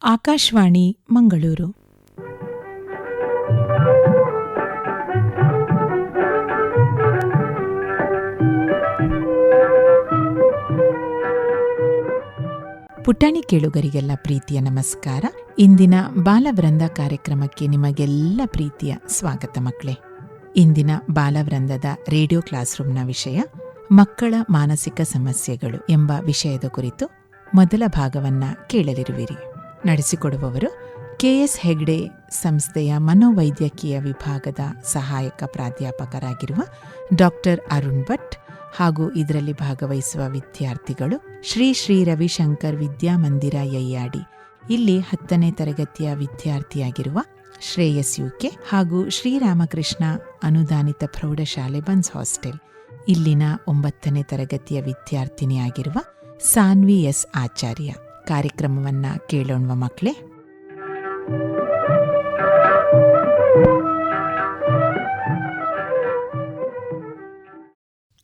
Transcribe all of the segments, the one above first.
ಆಕಾಶವಾಣಿ ಮಂಗಳೂರು. ಪುಟಾಣಿ ಕೇಳುಗರಿಗೆಲ್ಲ ಪ್ರೀತಿಯ ನಮಸ್ಕಾರ. ಇಂದಿನ ಬಾಲವೃಂದ ಕಾರ್ಯಕ್ರಮಕ್ಕೆ ನಿಮಗೆಲ್ಲ ಪ್ರೀತಿಯ ಸ್ವಾಗತ ಮಕ್ಕಳೇ. ಇಂದಿನ ಬಾಲವೃಂದದ ರೇಡಿಯೋ ಕ್ಲಾಸ್ ರೂಮ್ನ ವಿಷಯ ಮಕ್ಕಳ ಮಾನಸಿಕ ಸಮಸ್ಯೆಗಳು ಎಂಬ ವಿಷಯದ ಕುರಿತು ಮೊದಲ ಭಾಗವನ್ನ ಕೇಳಲಿರುವಿರಿ. ನಡೆಸಿಕೊಡುವವರು KS ಹೆಗ್ಡೆ ಸಂಸ್ಥೆಯ ಮನೋವೈದ್ಯಕೀಯ ವಿಭಾಗದ ಸಹಾಯಕ ಪ್ರಾಧ್ಯಾಪಕರಾಗಿರುವ ಡಾಕ್ಟರ್ ಅರುಣ್ ಭಟ್ ಹಾಗೂ ಇದರಲ್ಲಿ ಭಾಗವಹಿಸುವ ವಿದ್ಯಾರ್ಥಿಗಳು ಶ್ರೀ ರವಿಶಂಕರ್ ವಿದ್ಯಾಮಂದಿರ ಯಯ್ಯಾಡಿ, ಇಲ್ಲಿ 10ನೇ ತರಗತಿಯ ವಿದ್ಯಾರ್ಥಿಯಾಗಿರುವ ಶ್ರೇಯಸ್ UK ಹಾಗೂ ಶ್ರೀರಾಮಕೃಷ್ಣ ಅನುದಾನಿತ ಪ್ರೌಢಶಾಲೆ ಬನ್ಸ್ ಹಾಸ್ಟೆಲ್, ಇಲ್ಲಿನ 9ನೇ ತರಗತಿಯ ವಿದ್ಯಾರ್ಥಿನಿಯಾಗಿರುವ ಸಾನ್ವಿ S ಆಚಾರ್ಯ. ಕಾರ್ಯಕ್ರಮವನ್ನ ಕೇಳೋಣ ಮಕ್ಕಳೇ.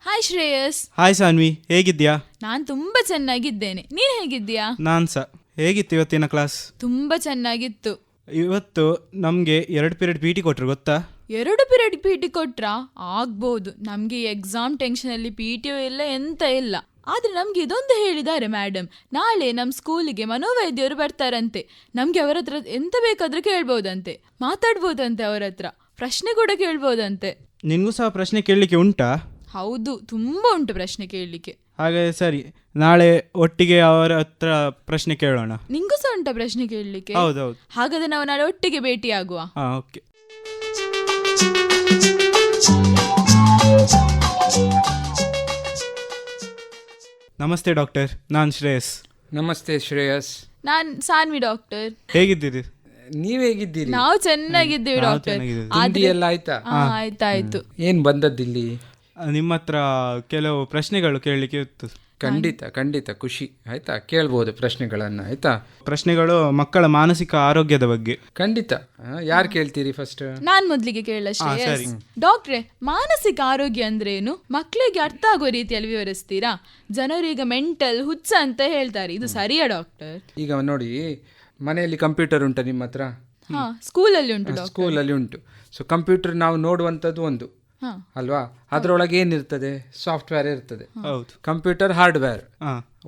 ಹಾಯ್ ಶ್ರೇಯಸ್. ಹಾಯ್ ಸಾನ್ವಿ, ಹೇಗಿದ್ಯಾ? ನಾನ್ ತುಂಬಾ ಚೆನ್ನಾಗಿದ್ದೇನೆ, ನೀನ್ ಹೇಗಿದ್ಯಾ? ನಾನ್ ಹೇಗಿತ್ತು ಇವತ್ತಿನ ಕ್ಲಾಸ್? ತುಂಬಾ ಚೆನ್ನಾಗಿತ್ತು. ಇವತ್ತು ನಮ್ಗೆ 2 ಪೀರಿಯಡ್ PT ಕೊಟ್ರು, ಗೊತ್ತಾ? 2 ಪೀರಿಯಡ್ PT ಕೊಟ್ರಾ? ಆಗ್ಬೋದು. ನಮ್ಗೆ ಎಕ್ಸಾಮ್ ಟೆನ್ಷನ್ ಅಲ್ಲಿ PT ಇಲ್ಲ, ಎಂತ ಇಲ್ಲ. ಆದ್ರೆ ನಮ್ಗೆ ಇದೊಂದು ಹೇಳಿದ್ದಾರೆ ಮೇಡಮ್, ನಾಳೆ ನಮ್ ಸ್ಕೂಲಿಗೆ ಮನೋವೈದ್ಯರು ಬರ್ತಾರಂತೆ. ನಮ್ಗೆ ಅವರ ಹತ್ರ ಎಂತ ಬೇಕಾದ್ರೂ ಕೇಳ್ಬೋದಂತೆ, ಮಾತಾಡ್ಬೋದಂತೆ, ಅವರ ಹತ್ರ ಪ್ರಶ್ನೆ ಕೂಡ ಕೇಳ್ಬೋದಂತೆ. ನಿನ್ಗೂ ಸಹ ಪ್ರಶ್ನೆ ಕೇಳಲಿಕ್ಕೆ ಉಂಟಾ? ಹೌದು, ತುಂಬಾ ಉಂಟು ಪ್ರಶ್ನೆ ಕೇಳಲಿಕ್ಕೆ. ಹಾಗೆ ಸರಿ, ನಾಳೆ ಒಟ್ಟಿಗೆ ಅವರ ಹತ್ರ ಪ್ರಶ್ನೆ ಕೇಳೋಣ. ನಿಂಗೂ ಸಹ ಉಂಟಾ ಪ್ರಶ್ನೆ ಕೇಳಲಿಕ್ಕೆ? ಹೌದೌದು. ಹಾಗಾದ್ರೆ ನಾವು ನಾಳೆ ಒಟ್ಟಿಗೆ ಭೇಟಿ ಆಗುವ. ಓಕೆ. ನಮಸ್ತೆ ಡಾಕ್ಟರ್, ನಾನು ಶ್ರೇಯಸ್. ನಮಸ್ತೆ ಶ್ರೇಯಸ್. ನಾನ್ ಸಾನ್ವಿ ಡಾಕ್ಟರ್. ಹೇಗಿದ್ದೀರಿ? ನೀವ್ ಹೇಗಿದ್ದೀರಿ? ನಾವು ಚೆನ್ನಾಗಿದ್ದೀವಿ ಡಾಕ್ಟರ್. ತಿಂಡಿ ಎಲ್ಲ ಆಯ್ತಾ? ಆಯ್ತಾಯ್ತು. ಏನ್ ಬಂದದ್ದಿಲ್ಲಿ? ನಿಮ್ಮ ಹತ್ರ ಕೆಲವು ಪ್ರಶ್ನೆಗಳು ಕೇಳಲಿಕ್ಕೆ ಇತ್ತು. ಖಂಡಿತ ಖುಷಿ. ಆಯ್ತಾ, ಕೇಳ್ಬೋದು ಪ್ರಶ್ನೆಗಳನ್ನ. ಆಯ್ತಾ, ಪ್ರಶ್ನೆಗಳು ಮಕ್ಕಳ ಮಾನಸಿಕ ಆರೋಗ್ಯದ ಬಗ್ಗೆ. ಖಂಡಿತ. ಯಾರು ಕೇಳ್ತೀರಿ ಫಸ್ಟ್? ನಾನ್ ಮೊದ್ಲಿಗೆ ಕೇಳಷ್ಟೇ. ಡಾಕ್ಟ್ರೆ, ಮಾನಸಿಕ ಆರೋಗ್ಯ ಅಂದ್ರೆ ಏನು? ಮಕ್ಕಳಿಗೆ ಅರ್ಥ ಆಗೋ ರೀತಿಯಲ್ಲಿ ವಿವರಿಸ್ತೀರಾ? ಜನರು ಈಗ ಮೆಂಟಲ್ ಹುಚ್ಚ ಅಂತ ಹೇಳ್ತಾರೆ, ಇದು ಸರಿಯಾ ಡಾಕ್ಟರ್? ಈಗ ನೋಡಿ, ಮನೆಯಲ್ಲಿ ಕಂಪ್ಯೂಟರ್ ಉಂಟಾ ನಿಮ್ಮ ಹತ್ರ? ಸ್ಕೂಲಲ್ಲಿ ಉಂಟು. ಸ್ಕೂಲಲ್ಲಿ ಉಂಟು. ಸೊ ಕಂಪ್ಯೂಟರ್ ನಾವು ನೋಡುವಂಥದ್ದು ಒಂದು ಅಲ್ವಾ? ಅದರೊಳಗೆ ಏನಿರ್ತದೆ? ಸಾಫ್ಟ್ವೇರ್ ಇರ್ತದೆ. ಕಂಪ್ಯೂಟರ್ ಹಾರ್ಡ್ವೇರ್,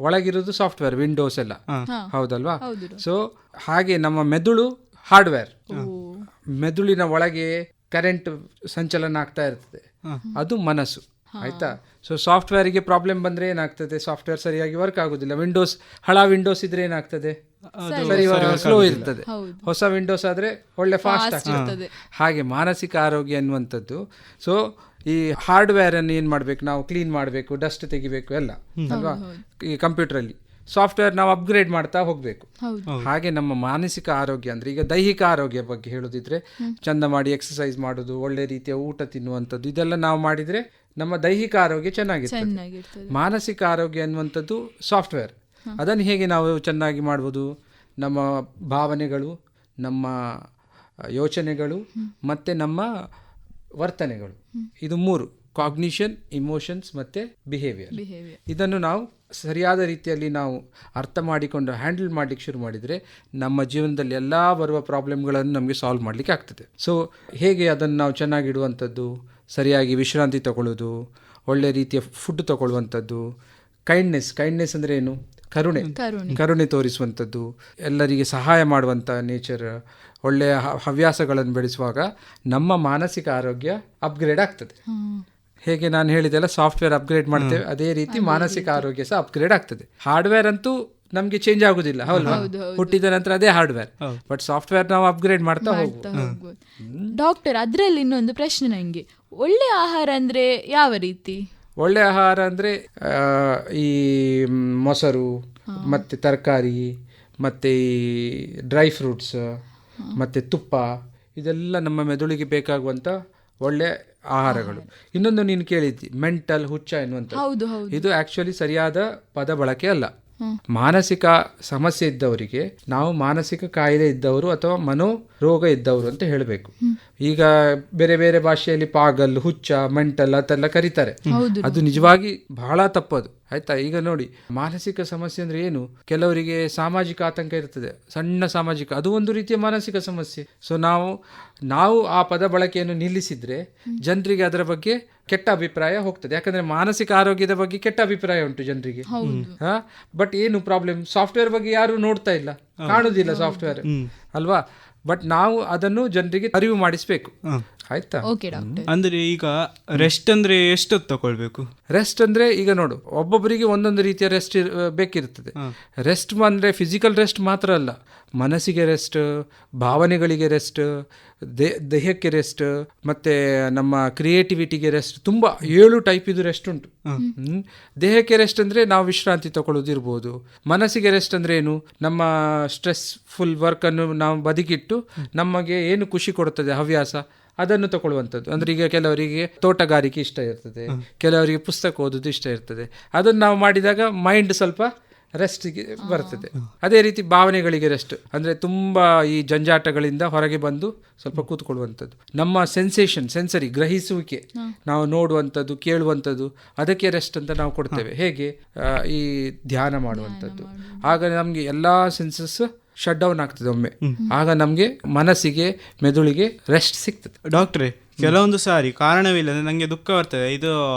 ಒಳಗಿರೋದು ಸಾಫ್ಟ್ವೇರ್, ವಿಂಡೋಸ್ ಎಲ್ಲ, ಹೌದಲ್ವಾ? ಸೊ ಹಾಗೆ ನಮ್ಮ ಮೆದುಳು ಹಾರ್ಡ್ವೇರ್. ಮೆದುಳಿನ ಒಳಗೆ ಕರೆಂಟ್ ಸಂಚಲನ ಆಗ್ತಾ ಇರ್ತದೆ, ಅದು ಮನಸ್ಸು. ಆಯ್ತಾ? ಸೊ ಸಾಫ್ಟ್ವೇರಿಗೆ ಪ್ರಾಬ್ಲಮ್ ಬಂದ್ರೆ ಏನಾಗ್ತದೆ? ಸಾಫ್ಟ್ವೇರ್ ಸರಿಯಾಗಿ ವರ್ಕ್ ಆಗುದಿಲ್ಲ. ಹಳ ವಿಂಡೋಸ್ ಇದ್ರೆ ಏನಾಗ್ತದೆ? ಸ್ಲೋ ಇರ್ತದೆ. ಹೊಸ ವಿಂಡೋಸ್ ಆದ್ರೆ ಒಳ್ಳೆ ಫಾಸ್ಟ್ ಆಗ್ತದೆ. ಹಾಗೆ ಮಾನಸಿಕ ಆರೋಗ್ಯ ಅನ್ನುವಂಥದ್ದು. ಸೊ ಈ ಹಾರ್ಡ್ವೇರ್ ಅನ್ನು ಏನ್ ಮಾಡ್ಬೇಕು ನಾವು? ಕ್ಲೀನ್ ಮಾಡಬೇಕು, ಡಸ್ಟ್ ತೆಗಿಬೇಕು ಎಲ್ಲ, ಅಲ್ವಾ? ಈ ಕಂಪ್ಯೂಟರ್ ಅಲ್ಲಿ ಸಾಫ್ಟ್ವೇರ್ ನಾವು ಅಪ್ಗ್ರೇಡ್ ಮಾಡ್ತಾ ಹೋಗ್ಬೇಕು. ಹಾಗೆ ನಮ್ಮ ಮಾನಸಿಕ ಆರೋಗ್ಯ ಅಂದ್ರೆ, ಈಗ ದೈಹಿಕ ಆರೋಗ್ಯ ಬಗ್ಗೆ ಹೇಳೋದಿದ್ರೆ, ಚಂದ ಮಾಡಿ ಎಕ್ಸರ್ಸೈಸ್ ಮಾಡೋದು, ಒಳ್ಳೆ ರೀತಿಯ ಊಟ ತಿನ್ನುವಂಥದ್ದು, ಇದೆಲ್ಲ ನಾವು ಮಾಡಿದ್ರೆ ನಮ್ಮ ದೈಹಿಕ ಆರೋಗ್ಯ ಚೆನ್ನಾಗಿರ್ತದೆ. ಮಾನಸಿಕ ಆರೋಗ್ಯ ಅನ್ನುವಂಥದ್ದು ಸಾಫ್ಟ್ವೇರ್. ಅದನ್ನು ಹೇಗೆ ನಾವು ಚೆನ್ನಾಗಿ ಮಾಡ್ಬೋದು? ನಮ್ಮ ಭಾವನೆಗಳು, ನಮ್ಮ ಯೋಚನೆಗಳು ಮತ್ತು ನಮ್ಮ ವರ್ತನೆಗಳು, ಇದು 3: ಕಾಗ್ನಿಷನ್, ಇಮೋಷನ್ಸ್ ಮತ್ತು ಬಿಹೇವಿಯರ್. ಇದನ್ನು ನಾವು ಸರಿಯಾದ ರೀತಿಯಲ್ಲಿ ನಾವು ಅರ್ಥ ಮಾಡಿಕೊಂಡು ಹ್ಯಾಂಡಲ್ ಮಾಡಲಿಕ್ಕೆ ಶುರು ಮಾಡಿದರೆ ನಮ್ಮ ಜೀವನದಲ್ಲಿ ಎಲ್ಲ ಬರುವ ಪ್ರಾಬ್ಲಮ್ಗಳನ್ನು ನಮಗೆ ಸಾಲ್ವ್ ಮಾಡಲಿಕ್ಕೆ ಆಗ್ತದೆ. ಸೊ ಹೇಗೆ ಅದನ್ನು ನಾವು ಚೆನ್ನಾಗಿಡುವಂಥದ್ದು? ಸರಿಯಾಗಿ ವಿಶ್ರಾಂತಿ ತಗೊಳ್ಳೋದು, ಒಳ್ಳೆ ರೀತಿಯ ಫುಡ್ ತಗೊಳ್ಳುವಂಥದ್ದು, ಕೈಂಡ್ನೆಸ್ ಅಂದರೆ ಏನು? ಕರುಣೆ ತೋರಿಸುವಂಥದ್ದು, ಎಲ್ಲರಿಗೆ ಸಹಾಯ ಮಾಡುವಂಥ ನೇಚರ್, ಒಳ್ಳೆಯ ಹವ್ಯಾಸಗಳನ್ನು ಬೆಳೆಸುವಾಗ ನಮ್ಮ ಮಾನಸಿಕ ಆರೋಗ್ಯ ಅಪ್ಗ್ರೇಡ್ ಆಗ್ತದೆ. ಹೇಗೆ ನಾನು ಹೇಳಿದೆಲ್ಲ, ಸಾಫ್ಟ್ವೇರ್ ಅಪ್ಗ್ರೇಡ್ ಮಾಡ್ತೇವೆ, ಅದೇ ರೀತಿ ಮಾನಸಿಕ ಆರೋಗ್ಯ ಸಹ ಅಪ್ಗ್ರೇಡ್ ಆಗ್ತದೆ. ಹಾರ್ಡ್ವೇರ್ ಅಂತೂ ನಮ್ಗೆ ಚೇಂಜ್ ಆಗುದಿಲ್ಲ, ಹೌದಾ? ಹುಟ್ಟಿದ ನಂತರ ಅದೇ ಹಾರ್ಡ್ವೇರ್, ಬಟ್ ಸಾಫ್ಟ್ವೇರ್ ನಾವು ಅಪ್ಗ್ರೇಡ್ ಮಾಡ್ತಾ ಹೋಗ್ಬೋದು. ಡಾಕ್ಟರ್, ಅದರಲ್ಲಿ ಇನ್ನೊಂದು ಪ್ರಶ್ನೆ ನಂಗೆ, ಒಳ್ಳೆ ಆಹಾರ ಅಂದ್ರೆ ಯಾವ ರೀತಿ? ಒಳ್ಳೆ ಆಹಾರ ಅಂದರೆ ಈ ಮೊಸರು ಮತ್ತು ತರಕಾರಿ ಮತ್ತು ಈ ಡ್ರೈ ಫ್ರೂಟ್ಸ್ ಮತ್ತು ತುಪ್ಪ, ಇದೆಲ್ಲ ನಮ್ಮ ಮೆದುಳಿಗೆ ಬೇಕಾಗುವಂಥ ಒಳ್ಳೆ ಆಹಾರಗಳು. ಇನ್ನೊಂದು ನೀನು ಕೇಳಿದ್ದಿ, ಮೆಂಟಲ್ ಹುಚ್ಚ ಎನ್ನುವಂಥದ್ದು. ಇದು ಆ್ಯಕ್ಚುಲಿ ಸರಿಯಾದ ಪದ ಬಳಕೆ ಅಲ್ಲ. ಮಾನಸಿಕ ಸಮಸ್ಯೆ ಇದ್ದವರಿಗೆ ನಾವು ಮಾನಸಿಕ ಕಾಯಿಲೆ ಇದ್ದವರು ಅಥವಾ ಮನೋರೋಗ ಇದ್ದವರು ಅಂತ ಹೇಳಬೇಕು. ಈಗ ಬೇರೆ ಬೇರೆ ಭಾಷೆಯಲ್ಲಿ ಪಾಗಲ್, ಹುಚ್ಚ, ಮೆಂಟಲ್ ಅಂತೆಲ್ಲ ಕರೀತಾರೆ. ಅದು ನಿಜವಾಗಿ ಬಹಳ ತಪ್ಪದು. ಆಯ್ತಾ. ಈಗ ನೋಡಿ, ಮಾನಸಿಕ ಸಮಸ್ಯೆ ಅಂದ್ರೆ ಏನು? ಕೆಲವರಿಗೆ ಸಾಮಾಜಿಕ ಆತಂಕ ಇರ್ತದೆ, ಸಣ್ಣ ಸಾಮಾಜಿಕ, ಅದು ಒಂದು ರೀತಿಯ ಮಾನಸಿಕ ಸಮಸ್ಯೆ. ಸೊ ನಾವು ಆ ಪದ ಬಳಕೆಯನ್ನು ನಿಲ್ಲಿಸಿದ್ರೆ ಜನರಿಗೆ ಅದರ ಬಗ್ಗೆ ಕೆಟ್ಟ ಅಭಿಪ್ರಾಯ ಹೋಗ್ತದೆ. ಯಾಕಂದ್ರೆ ಮಾನಸಿಕ ಆರೋಗ್ಯದ ಬಗ್ಗೆ ಕೆಟ್ಟ ಅಭಿಪ್ರಾಯ ಉಂಟು ಜನರಿಗೆ. ಬಟ್ ಏನು ಪ್ರಾಬ್ಲಮ್, ಸಾಫ್ಟ್ವೇರ್ ಬಗ್ಗೆ ಯಾರು ನೋಡ್ತಾ ಇಲ್ಲ, ಕಾಣುದಿಲ್ಲ ಸಾಫ್ಟ್ವೇರ್ ಅಲ್ವಾ. ಬಟ್ ನಾವು ಅದನ್ನು ಜನರಿಗೆ ಅರಿವು ಮಾಡಿಸ್ಬೇಕು. ಆಯ್ತಾ. ಅಂದ್ರೆ ಈಗ ರೆಸ್ಟ್ ಅಂದ್ರೆ ಎಷ್ಟೊತ್ತು ತಗೊಳ್ಬೇಕು? ರೆಸ್ಟ್ ಅಂದ್ರೆ ಈಗ ನೋಡು, ಒಬ್ಬೊಬ್ಬರಿಗೆ ಒಂದೊಂದು ರೀತಿಯ ರೆಸ್ಟ್ ಬೇಕಿರ್ತದೆ. ರೆಸ್ಟ್ ಅಂದ್ರೆ ಫಿಸಿಕಲ್ ರೆಸ್ಟ್ ಮಾತ್ರ ಅಲ್ಲ, ಮನಸ್ಸಿಗೆ ರೆಸ್ಟ್, ಭಾವನೆಗಳಿಗೆ ರೆಸ್ಟ್, ದೇಹಕ್ಕೆ ರೆಸ್ಟ್, ಮತ್ತೆ ನಮ್ಮ ಕ್ರಿಯೇಟಿವಿಟಿಗೆ ರೆಸ್ಟ್. ತುಂಬ 7 ಟೈಪ್ ಇದು ರೆಸ್ಟ್ ಉಂಟು. ದೇಹಕ್ಕೆ ರೆಸ್ಟ್ ಅಂದ್ರೆ ನಾವು ವಿಶ್ರಾಂತಿ ತಗೊಳ್ಳೋದಿರ್ಬೋದು. ಮನಸ್ಸಿಗೆ ರೆಸ್ಟ್ ಅಂದ್ರೆ ಏನು? ನಮ್ಮ ಸ್ಟ್ರೆಸ್ ಫುಲ್ ವರ್ಕ್ ಅನ್ನು ನಾವು ಬದಿಗಿಟ್ಟು ನಮಗೆ ಏನು ಖುಷಿ ಕೊಡುತ್ತದೆ ಹವ್ಯಾಸ ಅದನ್ನು ತಗೊಳ್ಳುವಂಥದ್ದು. ಅಂದ್ರೆ ಈಗ ಕೆಲವರಿಗೆ ತೋಟಗಾರಿಕೆ ಇಷ್ಟ ಇರ್ತದೆ, ಕೆಲವರಿಗೆ ಪುಸ್ತಕ ಓದೋದು ಇಷ್ಟ ಇರ್ತದೆ. ಅದನ್ನು ನಾವು ಮಾಡಿದಾಗ ಮೈಂಡ್ ಸ್ವಲ್ಪ ರೆಸ್ಟ್ಗೆ ಬರ್ತದೆ. ಅದೇ ರೀತಿ ಭಾವನೆಗಳಿಗೆ ರೆಸ್ಟ್ ಅಂದ್ರೆ ತುಂಬಾ ಈ ಜಂಜಾಟಗಳಿಂದ ಹೊರಗೆ ಬಂದು ಸ್ವಲ್ಪ ಕೂತ್ಕೊಳ್ಳುವಂಥದ್ದು. ನಮ್ಮ ಸೆನ್ಸರಿ ಗ್ರಹಿಸುವಿಕೆ, ನಾವು ನೋಡುವಂಥದ್ದು, ಕೇಳುವಂಥದ್ದು, ಅದಕ್ಕೆ ರೆಸ್ಟ್ ಅಂತ ನಾವು ಕೊಡ್ತೇವೆ. ಹೇಗೆ? ಈ ಧ್ಯಾನ ಮಾಡುವಂಥದ್ದು. ಆಗ ನಮ್ಗೆ ಎಲ್ಲಾ ಸೆನ್ಸಸ್ ಶಟ್ ಡೌನ್ ಆಗ್ತದೆ ಒಮ್ಮೆ. ಆಗ ನಮ್ಗೆ ಮನಸ್ಸಿಗೆ, ಮೆದುಳಿಗೆ ರೆಸ್ಟ್ ಸಿಗ್ತದೆ. ಡಾಕ್ಟ್ರೇ, ಕೆಲವೊಂದು ಸಾರಿ ಕಾರಣವಿಲ್ಲ ನಂಗೆ ದುಃಖ ಬರ್ತದೆ. ಇದು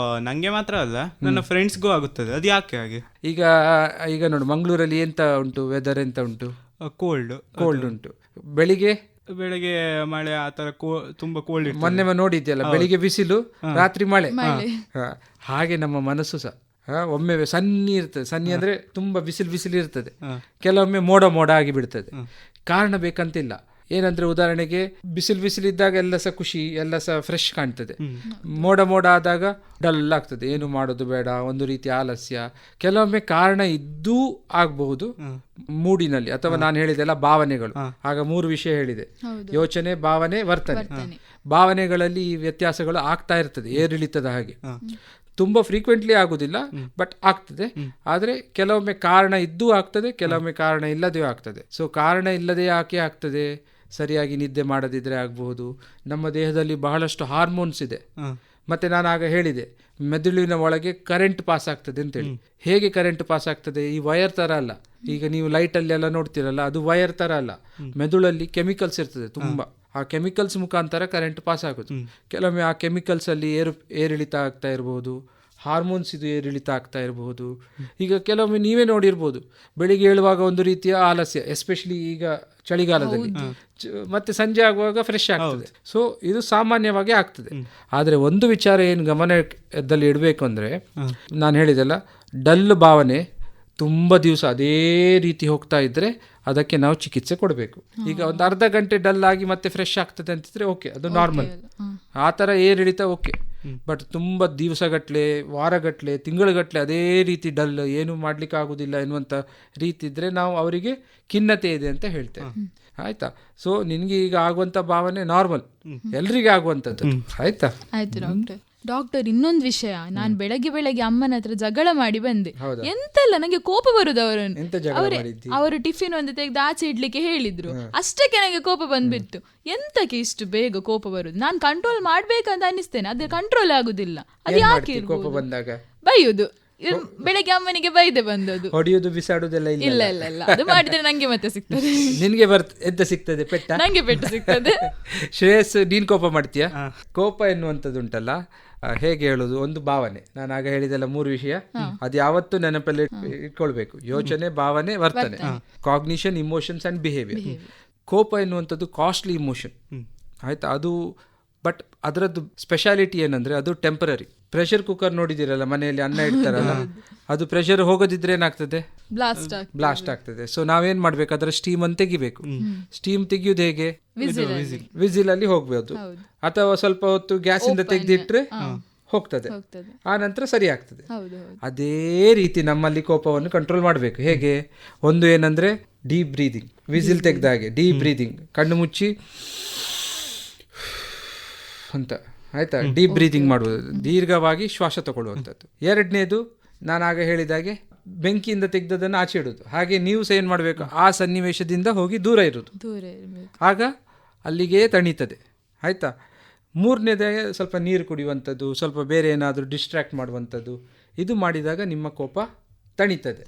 ನಂಗೆ ಮಾತ್ರ ಅಲ್ಲ, ನನ್ನ ಫ್ರೆಂಡ್ಸ್ಗೂ ಆಗುತ್ತದೆ. ಅದು ಯಾಕೆ ಹಾಗೆ? ಈಗ ನೋಡು, ಮಂಗಳೂರಲ್ಲಿ ಎಂತ ಉಂಟು ವೆದರ್? ಎಂತ ಉಂಟು? ಕೋಲ್ಡ್ ಉಂಟು. ಬೆಳಿಗ್ಗೆ ಮಳೆ, ಆ ತರ ತುಂಬಾ ಕೋಲ್ಡ್. ಮೊನ್ನೆ ನೋಡಿದ್ಯಲ್ಲ, ಬೆಳಿಗ್ಗೆ ಬಿಸಿಲು, ರಾತ್ರಿ ಮಳೆ. ಹಾಗೆ ನಮ್ಮ ಮನಸ್ಸು ಸಹ ಒಮ್ಮೆ ಸನ್ನಿ ಇರ್ತದೆ. ಸನ್ನಿ ಅಂದ್ರೆ ತುಂಬಾ ಬಿಸಿಲು ಇರ್ತದೆ, ಕೆಲವೊಮ್ಮೆ ಮೋಡ ಆಗಿ ಬಿಡ್ತದೆ. ಕಾರಣ ಬೇಕಂತಿಲ್ಲ. ಏನಂದ್ರೆ ಉದಾಹರಣೆಗೆ ಬಿಸಿಲಿದ್ದಾಗ ಎಲ್ಲ ಸಹ ಖುಷಿ, ಎಲ್ಲ ಸಹ ಫ್ರೆಶ್ ಕಾಣ್ತದೆ. ಮೋಡ ಆದಾಗ ಡಲ್ ಆಗ್ತದೆ, ಏನು ಮಾಡೋದು ಬೇಡ, ಒಂದು ರೀತಿ ಆಲಸ್ಯ. ಕೆಲವೊಮ್ಮೆ ಕಾರಣ ಇದ್ದೂ ಆಗಬಹುದು ಮೂಡಿನಲ್ಲಿ, ಅಥವಾ ನಾನು ಹೇಳಿದೆಲ್ಲ ಭಾವನೆಗಳು. ಆಗ 3 ವಿಷಯ ಹೇಳಿದೆ: ಯೋಚನೆ, ಭಾವನೆ, ವರ್ತನೆ. ಭಾವನೆಗಳಲ್ಲಿ ಈ ವ್ಯತ್ಯಾಸಗಳು ಆಗ್ತಾ ಇರ್ತದೆ, ಏರಿಳಿತದ ಹಾಗೆ. ತುಂಬ ಫ್ರೀಕ್ವೆಂಟ್ಲಿ ಆಗುದಿಲ್ಲ, ಬಟ್ ಆಗ್ತದೆ. ಆದರೆ ಕೆಲವೊಮ್ಮೆ ಕಾರಣ ಇದ್ದೂ ಆಗ್ತದೆ, ಕೆಲವೊಮ್ಮೆ ಕಾರಣ ಇಲ್ಲದೆಯೂ ಆಗ್ತದೆ. ಸೊ ಕಾರಣ ಇಲ್ಲದೆ ಯಾಕೆ ಆಗ್ತದೆ? ಸರಿಯಾಗಿ ನಿದ್ದೆ ಮಾಡದಿದ್ರೆ ಆಗಬಹುದು. ನಮ್ಮ ದೇಹದಲ್ಲಿ ಬಹಳಷ್ಟು ಹಾರ್ಮೋನ್ಸ್ ಇದೆ. ಮತ್ತೆ ನಾನು ಆಗ ಹೇಳಿದೆ, ಮೆದುಳಿನ ಒಳಗೆ ಕರೆಂಟ್ ಪಾಸ್ ಆಗ್ತದೆ ಅಂತೇಳಿ. ಹೇಗೆ ಕರೆಂಟ್ ಪಾಸ್ ಆಗ್ತದೆ? ಈ ವೈರ್ ತರ ಅಲ್ಲ. ಈಗ ನೀವು ಲೈಟಲ್ಲಿ ಎಲ್ಲ ನೋಡ್ತಿರಲ್ಲ, ಅದು ವೈರ್ ತರ ಅಲ್ಲ. ಮೆದುಳಲ್ಲಿ ಕೆಮಿಕಲ್ಸ್ ಇರ್ತದೆ ತುಂಬಾ. ಆ ಕೆಮಿಕಲ್ಸ್ ಮುಖಾಂತರ ಕರೆಂಟ್ ಪಾಸ್ ಆಗೋದು. ಕೆಲವೊಮ್ಮೆ ಆ ಕೆಮಿಕಲ್ಸ್ ಅಲ್ಲಿ ಏರಿಳಿತ ಆಗ್ತಾ ಇರಬಹುದು, ಹಾರ್ಮೋನ್ಸ್ ಇದು ಏರಿಳಿತ ಆಗ್ತಾ ಇರಬಹುದು. ಈಗ ಕೆಲವೊಮ್ಮೆ ನೀವೇ ನೋಡಿರ್ಬೋದು, ಬೆಳಿಗ್ಗೆ ಏಳುವಾಗ ಒಂದು ರೀತಿಯ ಆಲಸ್ಯ, ಎಸ್ಪೆಷಲಿ ಈಗ ಚಳಿಗಾಲದಲ್ಲಿ, ಮತ್ತೆ ಸಂಜೆ ಆಗುವಾಗ ಫ್ರೆಶ್ ಆಗ್ತದೆ. ಸೊ ಇದು ಸಾಮಾನ್ಯವಾಗಿ ಆಗ್ತದೆ. ಆದರೆ ಒಂದು ವಿಚಾರ ಏನು ಗಮನದಲ್ಲಿ ಇಡಬೇಕು ಅಂದರೆ, ನಾನು ಹೇಳಿದೆಲ್ಲ, ಡಲ್ ಭಾವನೆ ತುಂಬ ದಿವಸ ಅದೇ ರೀತಿ ಹೋಗ್ತಾ ಇದ್ರೆ ಅದಕ್ಕೆ ನಾವು ಚಿಕಿತ್ಸೆ ಕೊಡಬೇಕು. ಈಗ ಒಂದು ಅರ್ಧ ಗಂಟೆ ಡಲ್ ಆಗಿ ಮತ್ತೆ ಫ್ರೆಶ್ ಆಗ್ತದೆ ಅಂತಿದ್ರೆ ಓಕೆ, ಅದು ನಾರ್ಮಲ್. ಆ ಥರ ಏರಿಳಿತ ಓಕೆ. ಬಟ್ ತುಂಬ ದಿವಸಗಟ್ಟಲೆ, ವಾರಗಟ್ಟಲೆ, ತಿಂಗಳುಗಟ್ಟಲೆ ಅದೇ ರೀತಿ ಡಲ್, ಏನು ಮಾಡ್ಲಿಕ್ಕೆ ಆಗುದಿಲ್ಲ ಎನ್ನುವಂಥ ರೀತಿ ಇದ್ರೆ ನಾವು ಅವರಿಗೆ ಖಿನ್ನತೆ ಇದೆ ಅಂತ ಹೇಳ್ತೇವೆ. ಆಯ್ತಾ? ಸೊ ನಿನ್ಗೆ ಈಗ ಆಗುವಂಥ ಭಾವನೆ ನಾರ್ಮಲ್, ಎಲ್ರಿಗೆ ಆಗುವಂಥದ್ದು. ಆಯ್ತಾ? ಆಯ್ತು ಡಾಕ್ಟರ್, ಇನ್ನೊಂದು ವಿಷಯ, ನಾನು ಬೆಳಗ್ಗೆ ಅಮ್ಮನ ಹತ್ರ ಜಗಳ ಮಾಡಿ ಬಂದೆ. ಎಂತೆಲ್ಲ ನನಗೆ ಕೋಪ ಬರುದು ಅವರನ್ನು. ಅವರು ಟಿಫಿನ್ ಒಂದು ತೆಗೆದು ಆಚೆ ಇಡ್ಲಿಕ್ಕೆ ಹೇಳಿದ್ರು, ಅಷ್ಟಕ್ಕೆ ನನಗೆ ಕೋಪ ಬಂದ್ಬಿಟ್ಟು. ಎಂತಕ್ಕೆ ಇಷ್ಟು ಬೇಗ ಕೋಪ ಬರುದು? ನಾನು ಕಂಟ್ರೋಲ್ ಮಾಡ್ಬೇಕಂತ ಅನಿಸ್ತೇನೆ, ಅದೇ ಕಂಟ್ರೋಲ್ ಆಗುದಿಲ್ಲ. ಅದು ಯಾಕೆ? ಕೋಪ ಬಂದಾಗ ಬೈಯುದು. ಬೆಳಗ್ಗೆ ಅಮ್ಮನಿಗೆ ಬೈದೆ ಬಂದದ್ದು, ಹೊಡಿಯುದು, ಬಿಸಾಡುದೆಲ್ಲ ಇಲ್ಲ. ಅದು ಮಾಡಿದ್ರೆ ನಂಗೆ ಮತ್ತೆ ಸಿಗ್ತದೆ. ನಿನ್ಗೆ ಎಂತ ಸಿಗ್ತದೆ? ಪೆಟ್ಟ. ನಂಗೆ ಪೆಟ್ಟು ಸಿಗ್ತದೆ. ಶ್ರೇಯಸ್, ನೀನ್ ಕೋಪ ಮಾಡ್ತೀಯಾ? ಕೋಪ ಎನ್ನುವಂಥದ್ದು ಉಂಟಲ್ಲ, ಹೇಗೆ ಹೇಳುದು, ಒಂದು ಭಾವನೆ. ನಾನು ಆಗ ಹೇಳಿದೆಲ್ಲ 3 ವಿಷಯ, ಅದು ಯಾವತ್ತೂ ನೆನಪಲ್ಲಿ ಇಟ್ಕೊಳ್ಬೇಕು: ಯೋಚನೆ, ಭಾವನೆ, ವರ್ತನೆ. Cognition, emotions and behaviour. ಕೋಪ ಎನ್ನುವಂಥದ್ದು ಕಾಸ್ಟ್ಲಿ ಇಮೋಷನ್. ಆಯ್ತಾ? ಅದು ಬಟ್ ಅದರದ್ದು ಸ್ಪೆಷಾಲಿಟಿ ಏನಂದ್ರೆ, ಅದು ಟೆಂಪರರಿ. ಪ್ರೆಷರ್ ಕುಕ್ಕರ್ ನೋಡಿದಿರಲ್ಲ, ಮನೆಯಲ್ಲಿ ಅನ್ನ ಇಡ್ತಾರಲ್ಲ, ಅದು ಪ್ರೆಷರ್ ಹೋಗೋದಿದ್ರೆ ಏನಾಗ್ತದೆ? ಬ್ಲಾಸ್ಟ್ ಆಗ್ತದೆ. ಸೊ ನಾವೇನ್ ಮಾಡ್ಬೇಕು? ಅದರ ಸ್ಟೀಮ್ ಅನ್ನು ತೆಗಿಬೇಕು. ಸ್ಟೀಮ್ ತೆಗಿಯೋದು ಹೇಗೆ? ವಿಸಿಲ್ ಅಲ್ಲಿ ಹೋಗ್ಬೋದು, ಅಥವಾ ಸ್ವಲ್ಪ ಹೊತ್ತು ಗ್ಯಾಸ್ ಇಂದ ತೆಗೆದಿಟ್ರೆ ಹೋಗ್ತದೆ, ಆ ನಂತರ ಸರಿ ಆಗ್ತದೆ. ಅದೇ ರೀತಿ ನಮ್ಮಲ್ಲಿ ಕೋಪವನ್ನು ಕಂಟ್ರೋಲ್ ಮಾಡಬೇಕು. ಹೇಗೆ? ಒಂದು ಏನಂದ್ರೆ ಡೀಪ್ ಬ್ರೀದಿಂಗ್. ವಿಸಿಲ್ ತೆಗೆದಾಗೆ ಡೀಪ್ ಬ್ರೀದಿಂಗ್, ಕಣ್ಣು ಮುಚ್ಚಿ ಅಂತ, ಆಯ್ತಾ? ಡೀಪ್ ಬ್ರೀದಿಂಗ್ ಮಾಡುವುದು, ದೀರ್ಘವಾಗಿ ಶ್ವಾಸ ತಗೊಳ್ಳುವಂಥದ್ದು. ಎರಡನೇದು, ನಾನು ಆಗ ಹೇಳಿದಾಗೆ ಬೆಂಕಿಯಿಂದ ತೆಗೆದದನ್ನು ಆಚೆ ಇಡೋದು. ಹಾಗೆ ನೀವು ಸಹ ಏನು ಮಾಡಬೇಕು? ಆ ಸನ್ನಿವೇಶದಿಂದ ಹೋಗಿ ದೂರ ಇರೋದು, ಆಗ ಅಲ್ಲಿಗೆ ತಣೀತದೆ. ಆಯ್ತಾ? ಮೂರನೇದಾಗೆ ಸ್ವಲ್ಪ ನೀರು ಕುಡಿಯುವಂಥದ್ದು, ಸ್ವಲ್ಪ ಬೇರೆ ಏನಾದರೂ ಡಿಸ್ಟ್ರಾಕ್ಟ್ ಮಾಡುವಂಥದ್ದು. ಇದು ಮಾಡಿದಾಗ ನಿಮ್ಮ ಕೋಪ ತಣಿತದೆ.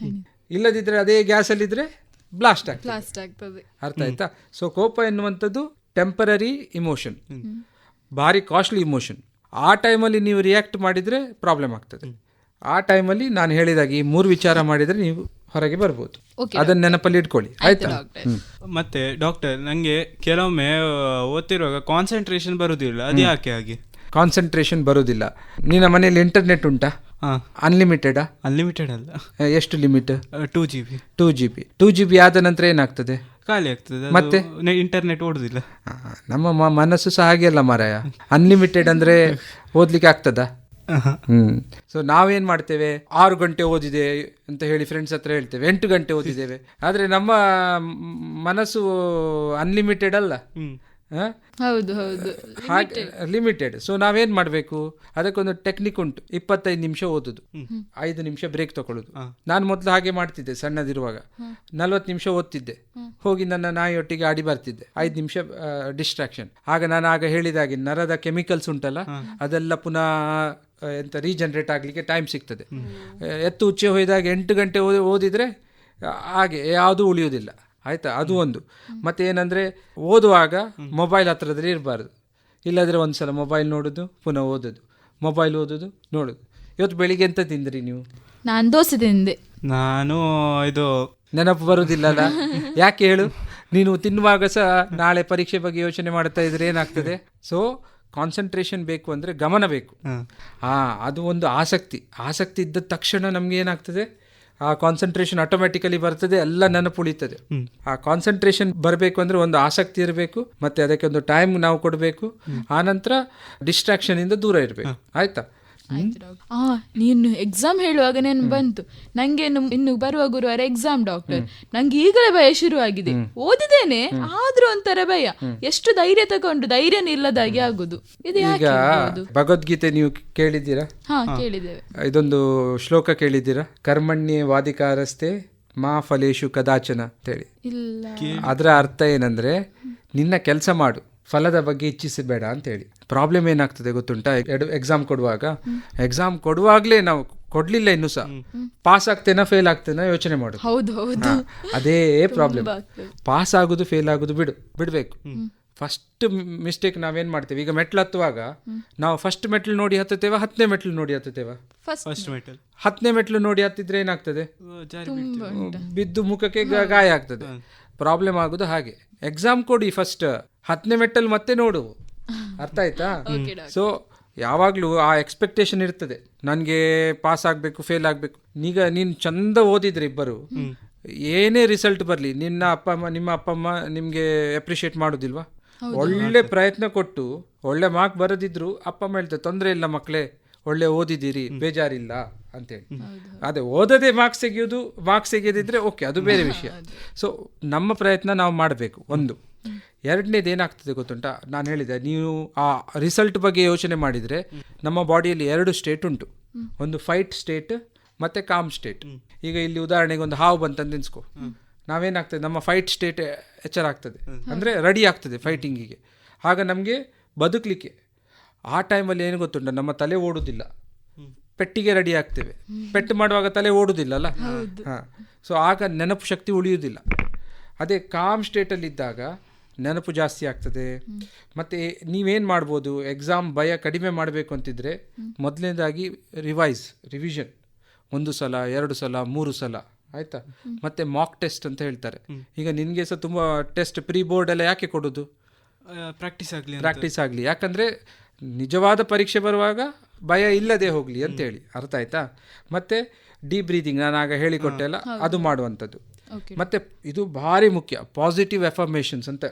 ಇಲ್ಲದಿದ್ದರೆ ಅದೇ ಗ್ಯಾಸಲ್ಲಿದ್ದರೆ ಬ್ಲಾಸ್ಟ್ ಆಗ್ತದೆ. ಅರ್ಥ ಆಯ್ತಾ? ಸೊ ಕೋಪ ಎನ್ನುವಂಥದ್ದು ಟೆಂಪರರಿ ಇಮೋಷನ್, ಭಾರಿ ಕಾಸ್ಟ್ಲಿ ಇಮೋಷನ್. ಆ ಟೈಮಲ್ಲಿ ನೀವು ರಿಯಾಕ್ಟ್ ಮಾಡಿದರೆ ಪ್ರಾಬ್ಲಮ್ ಆಗ್ತದೆ. ಆ ಟೈಮಲ್ಲಿ ನಾನು ಹೇಳಿದಾಗ ಈ 3 ವಿಚಾರ ಮಾಡಿದರೆ ನೀವು ಹೊರಗೆ ಬರ್ಬೋದು. ಅದನ್ನ ನೆನಪಲ್ಲಿ ಇಟ್ಕೊಳ್ಳಿ, ಆಯ್ತಾ? ಮತ್ತೆ ಡಾಕ್ಟರ್, ನಂಗೆ ಕೆಲವೊಮ್ಮೆ ಓದ್ತಿರುವಾಗ ಕಾನ್ಸಂಟ್ರೇಷನ್ ಬರುದಿಲ್ಲ, ಅದು ಯಾಕೆ ಹಾಗೆ? ಕಾನ್ಸಂಟ್ರೇಷನ್ ಬರುವುದಿಲ್ಲ. ನಿನ್ನ ಮನೆಯಲ್ಲಿ ಇಂಟರ್ನೆಟ್ ಉಂಟಾ? ಅನ್ಲಿಮಿಟೆಡಾ? ಅನ್ಲಿಮಿಟೆಡ್ ಅಲ್ಲ. ಎಷ್ಟು ಲಿಮಿಟ್? 2 GB. 2 GB ಆದ ನಂತರ ಏನಾಗ್ತದೆ? ಖಾಲಿ ಆಗ್ತದೆ. ಮತ್ತೆ ಇಂಟರ್ನೆಟ್ ಓಡುದಿಲ್ಲ. ನಮ್ಮ ಮನಸ್ಸು ಸಹ ಹಾಗೆ ಅಲ್ಲ ಮಾರಾಯ. ಅನ್ಲಿಮಿಟೆಡ್ ಅಂದ್ರೆ ಓದ್ಲಿಕ್ಕೆ ಆಗ್ತದಾ? ಸೊ ನಾವೇನ್ ಮಾಡ್ತೇವೆ, 6 ಗಂಟೆ ಓದಿದೆ ಅಂತ ಹೇಳಿ ಫ್ರೆಂಡ್ಸ್ ಹತ್ರ ಹೇಳ್ತೇವೆ, 8 ಗಂಟೆ ಓದಿದ್ದೇವೆ. ಆದ್ರೆ ನಮ್ಮ ಮನಸ್ಸು ಅನ್ಲಿಮಿಟೆಡ್ ಅಲ್ಲ, ಹೌದು, ಹಾಗೆ ಲಿಮಿಟೆಡ್. ಸೊ ನಾವೇನ್ ಮಾಡಬೇಕು, ಅದಕ್ಕೊಂದು ಟೆಕ್ನಿಕ್ ಉಂಟು. 25 ನಿಮಿಷ ಓದುದು, 5 ನಿಮಿಷ ಬ್ರೇಕ್ ತಗೊಳ್ಳೋದು. ನಾನು ಮೊದಲು ಹಾಗೆ ಮಾಡ್ತಿದ್ದೆ ಸಣ್ಣದಿರುವಾಗ. 40 ನಿಮಿಷ ಓದ್ತಿದ್ದೆ, ಹೋಗಿ ನನ್ನ ನಾಯಿಯೊಟ್ಟಿಗೆ ಆಡಿ ಬರ್ತಿದ್ದೆ. 5 ನಿಮಿಷ ಡಿಸ್ಟ್ರಾಕ್ಷನ್. ನಾನು ಆಗ ಹೇಳಿದಾಗೆ ನರದ ಕೆಮಿಕಲ್ಸ್ ಉಂಟಲ್ಲ, ಅದೆಲ್ಲ ಪುನಃ ರೀಜನರೇಟ್ ಆಗ್ಲಿಕ್ಕೆ ಟೈಮ್ ಸಿಗ್ತದೆ. ಎತ್ತು ಉಚ್ಚೆ ಹೋಯ್ದಾಗ 8 ಗಂಟೆ ಓದಿದ್ರೆ ಹಾಗೆ ಯಾವುದು ಉಳಿಯುವುದಿಲ್ಲ, ಆಯ್ತಾ? ಅದು ಒಂದು. ಮತ್ತೆ ಏನಂದ್ರೆ, ಓದುವಾಗ ಮೊಬೈಲ್ ಹತ್ರದ್ರೆ ಇರಬಾರ್ದು. ಇಲ್ಲದ್ರೆ ಒಂದ್ಸಲ ಮೊಬೈಲ್ ನೋಡೋದು, ಪುನಃ ಓದೋದು, ಮೊಬೈಲ್ ಓದೋದು, ನೋಡೋದು. ಇವತ್ತು ಬೆಳಿಗ್ಗೆ ಎಂತ ತಿಂದ್ರಿ ನೀವು? ನಾನು ದೋಸೆ ತಿಂದೆ. ನಾನು ಇದು ನೆನಪು ಬರುದಿಲ್ಲಲ್ಲ? ಯಾಕೆ ಹೇಳು? ನೀನು ತಿನ್ನುವಾಗ ಸಹ ನಾಳೆ ಪರೀಕ್ಷೆ ಬಗ್ಗೆ ಯೋಚನೆ ಮಾಡ್ತಾ ಇದ್ರೆ ಏನಾಗ್ತದೆ? ಸೊ ಕಾನ್ಸಂಟ್ರೇಷನ್ ಬೇಕು ಅಂದ್ರೆ ಗಮನ ಬೇಕು. ಅದು ಒಂದು ಆಸಕ್ತಿ ಇದ್ದ ತಕ್ಷಣ ನಮ್ಗೆ ಏನಾಗ್ತದೆ, ಆ ಕಾನ್ಸಂಟ್ರೇಷನ್ ಆಟೋಮ್ಯಾಟಿಕಲಿ ಬರ್ತದೆ, ಎಲ್ಲ ನೆನಪು ಉಳಿತದೆ. ಆ ಕಾನ್ಸಂಟ್ರೇಷನ್ ಬರಬೇಕು ಅಂದ್ರೆ ಒಂದು ಆಸಕ್ತಿ ಇರಬೇಕು, ಮತ್ತೆ ಅದಕ್ಕೆ ಒಂದು ಟೈಮ್ ನಾವು ಕೊಡಬೇಕು. ಆನಂತರ ಡಿಸ್ಟ್ರಾಕ್ಷನ್ ಇಂದ ದೂರ ಇರಬೇಕು, ಆಯ್ತಾ? ನೀನು ಎಕ್ಸಾಮ್ ಹೇಳುವಾಗ ನೆನ್ ಬಂತು ನಂಗೆ. ಇನ್ನು ಬರುವ ಗುರುವಾರ ಎಕ್ಸಾಮ್ ಡಾಕ್ಟರ್. ನಂಗೆ ಈಗಲೇ ಭಯ ಶುರುವಾಗಿದೆ. ಓದಿದ್ದೇನೆ, ಆದ್ರೂ ಒಂಥರ ಭಯ. ಎಷ್ಟು ಧೈರ್ಯ ತಗೊಂಡು ಧೈರ್ಯ ನಿಲ್ಲದಾಗಿ ಆಗುದು. ಇದು ಈಗ ಭಗವದ್ಗೀತೆ ನೀವು ಕೇಳಿದ್ದೀರಾ? ಕೇಳಿದ್ದೇವೆ. ಇದೊಂದು ಶ್ಲೋಕ ಕೇಳಿದ್ದೀರಾ? ಕರ್ಮಣ್ಯೇ ವಾದಿಕಾರಸ್ತೆ ಮಾ ಫಲೇಶು ಕದಾಚನ ಅಂತೇಳಿ. ಅದರ ಅರ್ಥ ಏನಂದ್ರೆ, ನಿನ್ನ ಕೆಲಸ ಮಾಡು, ಫಲದ ಬಗ್ಗೆ ಇಚ್ಛಿಸಬೇಡ ಅಂತೇಳಿ. ಪ್ರಾಬ್ಲಮ್ ಏನಾಗ್ತದೆ ಗೊತ್ತುಂಟಾ? ಎಕ್ಸಾಮ್ ಕೊಡುವಾಗ್ಲೇ ನಾವು ಕೊಡ್ಲಿಲ್ಲ ಇನ್ನೂ ಸಹ ಪಾಸ್ ಆಗ್ತೇನಾ ಫೇಲ್ ಆಗ್ತೇನಾ ಯೋಚನೆ ಮಾಡು. ಅದೇ ಪ್ರಾಬ್ಲಮ್. ಪಾಸ್ ಆಗುದು ಫೇಲ್ ಆಗುದು ಬಿಡ್ಬೇಕು. ಫಸ್ಟ್ ಮಿಸ್ಟೇಕ್ ನಾವೇನ್ ಮಾಡ್ತೇವೆ, ಈಗ ಮೆಟ್ಲು ಹತ್ತುವಾಗ ನಾವು ಫಸ್ಟ್ ಮೆಟ್ಲು ನೋಡಿ ಹತ್ತುತ್ತೇವ, 10ನೇ ಮೆಟ್ಲು ನೋಡಿ ಹತ್ತುತ್ತೇವ? 10ನೇ ಮೆಟ್ಲು ನೋಡಿ ಹತ್ತಿದ್ರೆ ಏನಾಗ್ತದೆ? ಬಿದ್ದು ಮುಖಕ್ಕೆ ಗಾಯ ಆಗ್ತದೆ. ಪ್ರಾಬ್ಲಮ್ ಆಗುದು ಹಾಗೆ. ಎಕ್ಸಾಮ್ ಕೊಡಿ ಫಸ್ಟ್, 10ನೇ ಮೆಟ್ಟಲ್ಲಿ ಮತ್ತೆ ನೋಡು. ಅರ್ಥ ಆಯ್ತಾ? ಸೊ ಯಾವಾಗ್ಲೂ ಆ ಎಕ್ಸ್ಪೆಕ್ಟೇಷನ್ ಇರ್ತದೆ, ನನಗೆ ಪಾಸ್ ಆಗ್ಬೇಕು ಫೇಲ್ ಆಗ್ಬೇಕು. ಈಗ ನೀನ್ ಚಂದ ಓದಿದ್ರೆ ಇಬ್ಬರು, ಏನೇ ರಿಸಲ್ಟ್ ಬರಲಿ ನಿಮ್ಮ ಅಪ್ಪ ಅಮ್ಮ ನಿಮ್ಗೆ ಅಪ್ರಿಶಿಯೇಟ್ ಮಾಡೋದಿಲ್ವಾ? ಒಳ್ಳೆ ಪ್ರಯತ್ನ ಕೊಟ್ಟು ಒಳ್ಳೆ ಮಾರ್ಕ್ ಬರದಿದ್ರು ಅಪ್ಪ ಅಮ್ಮ ಹೇಳ್ತಾರೆ, ತೊಂದರೆ ಇಲ್ಲ ಮಕ್ಕಳೇ, ಒಳ್ಳೆ ಓದಿದ್ದೀರಿ, ಬೇಜಾರಿಲ್ಲ ಅಂತೇಳಿ. ಅದೇ ಓದದೆ ಮಾರ್ಕ್ಸ್ ತೆಗೆಯೋದಿದ್ರೆ ಓಕೆ, ಅದು ಬೇರೆ ವಿಷಯ. ಸೊ ನಮ್ಮ ಪ್ರಯತ್ನ ನಾವು ಮಾಡಬೇಕು, ಒಂದು. ಎರಡನೇದು ಏನಾಗ್ತದೆ ಗೊತ್ತುಂಟಾ? ನಾನು ಹೇಳಿದೆ, ನೀವು ಆ ರಿಸಲ್ಟ್ ಬಗ್ಗೆ ಯೋಚನೆ ಮಾಡಿದರೆ ನಮ್ಮ ಬಾಡಿಯಲ್ಲಿ 2 ಸ್ಟೇಟ್ ಉಂಟು. ಒಂದು ಫೈಟ್ ಸ್ಟೇಟ್ ಮತ್ತೆ ಕಾಮ್ ಸ್ಟೇಟ್. ಈಗ ಇಲ್ಲಿ ಉದಾಹರಣೆಗೆ ಒಂದು ಹಾವು ಬಂತಂದು ನೆನ್ಸ್ಕೊ, ನಾವೇನಾಗ್ತದೆ, ನಮ್ಮ ಫೈಟ್ ಸ್ಟೇಟ್ ಎಚ್ಚರ ಆಗ್ತದೆ, ಅಂದರೆ ರೆಡಿ ಆಗ್ತದೆ ಫೈಟಿಂಗಿಗೆ. ಆಗ ನಮಗೆ ಬದುಕಲಿಕ್ಕೆ ಆ ಟೈಮಲ್ಲಿ ಏನು ಗೊತ್ತುಂಟ, ನಮ್ಮ ತಲೆ ಓಡುವುದಿಲ್ಲ, ಪೆಟ್ಟಿಗೆ ರೆಡಿ ಆಗ್ತೇವೆ. ಪೆಟ್ಟು ಮಾಡುವಾಗ ತಲೆ ಓಡುವುದಿಲ್ಲಲ್ಲ, ಸೊ ಆಗ ನೆನಪು ಶಕ್ತಿ ಉಳಿಯುವುದಿಲ್ಲ. ಅದೇ ಕಾಮ್ ಸ್ಟೇಟಲ್ಲಿದ್ದಾಗ ನೆನಪು ಜಾಸ್ತಿ ಆಗ್ತದೆ. ಮತ್ತು ನೀವೇನು ಮಾಡ್ಬೋದು, ಎಕ್ಸಾಮ್ ಭಯ ಕಡಿಮೆ ಮಾಡಬೇಕು ಅಂತಿದ್ರೆ ಮೊದಲನೇದಾಗಿ ರಿವಿಷನ್ 1 ಸಲ 2 ಸಲ 3 ಸಲ, ಆಯಿತಾ? ಮತ್ತು ಮಾಕ್ ಟೆಸ್ಟ್ ಅಂತ ಹೇಳ್ತಾರೆ. ಈಗ ನಿನಗೆ ಸಹ ತುಂಬ ಟೆಸ್ಟ್ ಪ್ರೀ ಬೋರ್ಡ್ ಎಲ್ಲ ಯಾಕೆ ಕೊಡೋದು? ಪ್ರಾಕ್ಟೀಸ್ ಆಗಲಿ. ಯಾಕಂದರೆ ನಿಜವಾದ ಪರೀಕ್ಷೆ ಬರುವಾಗ ಭಯ ಇಲ್ಲದೆ ಹೋಗಲಿ ಅಂತೇಳಿ. ಅರ್ಥ ಆಯ್ತಾ? ಮತ್ತು ಡೀಪ್ ಬ್ರೀದಿಂಗ್ ನಾನು ಆಗ ಹೇಳಿಕೊಟ್ಟೆ ಅಲ್ಲ, ಅದು ಮಾಡುವಂಥದ್ದು. ಮತ್ತು ಇದು ಭಾರಿ ಮುಖ್ಯ, ಪಾಸಿಟಿವ್ ಎಫರ್ಮೇಷನ್ಸ್ ಅಂತ.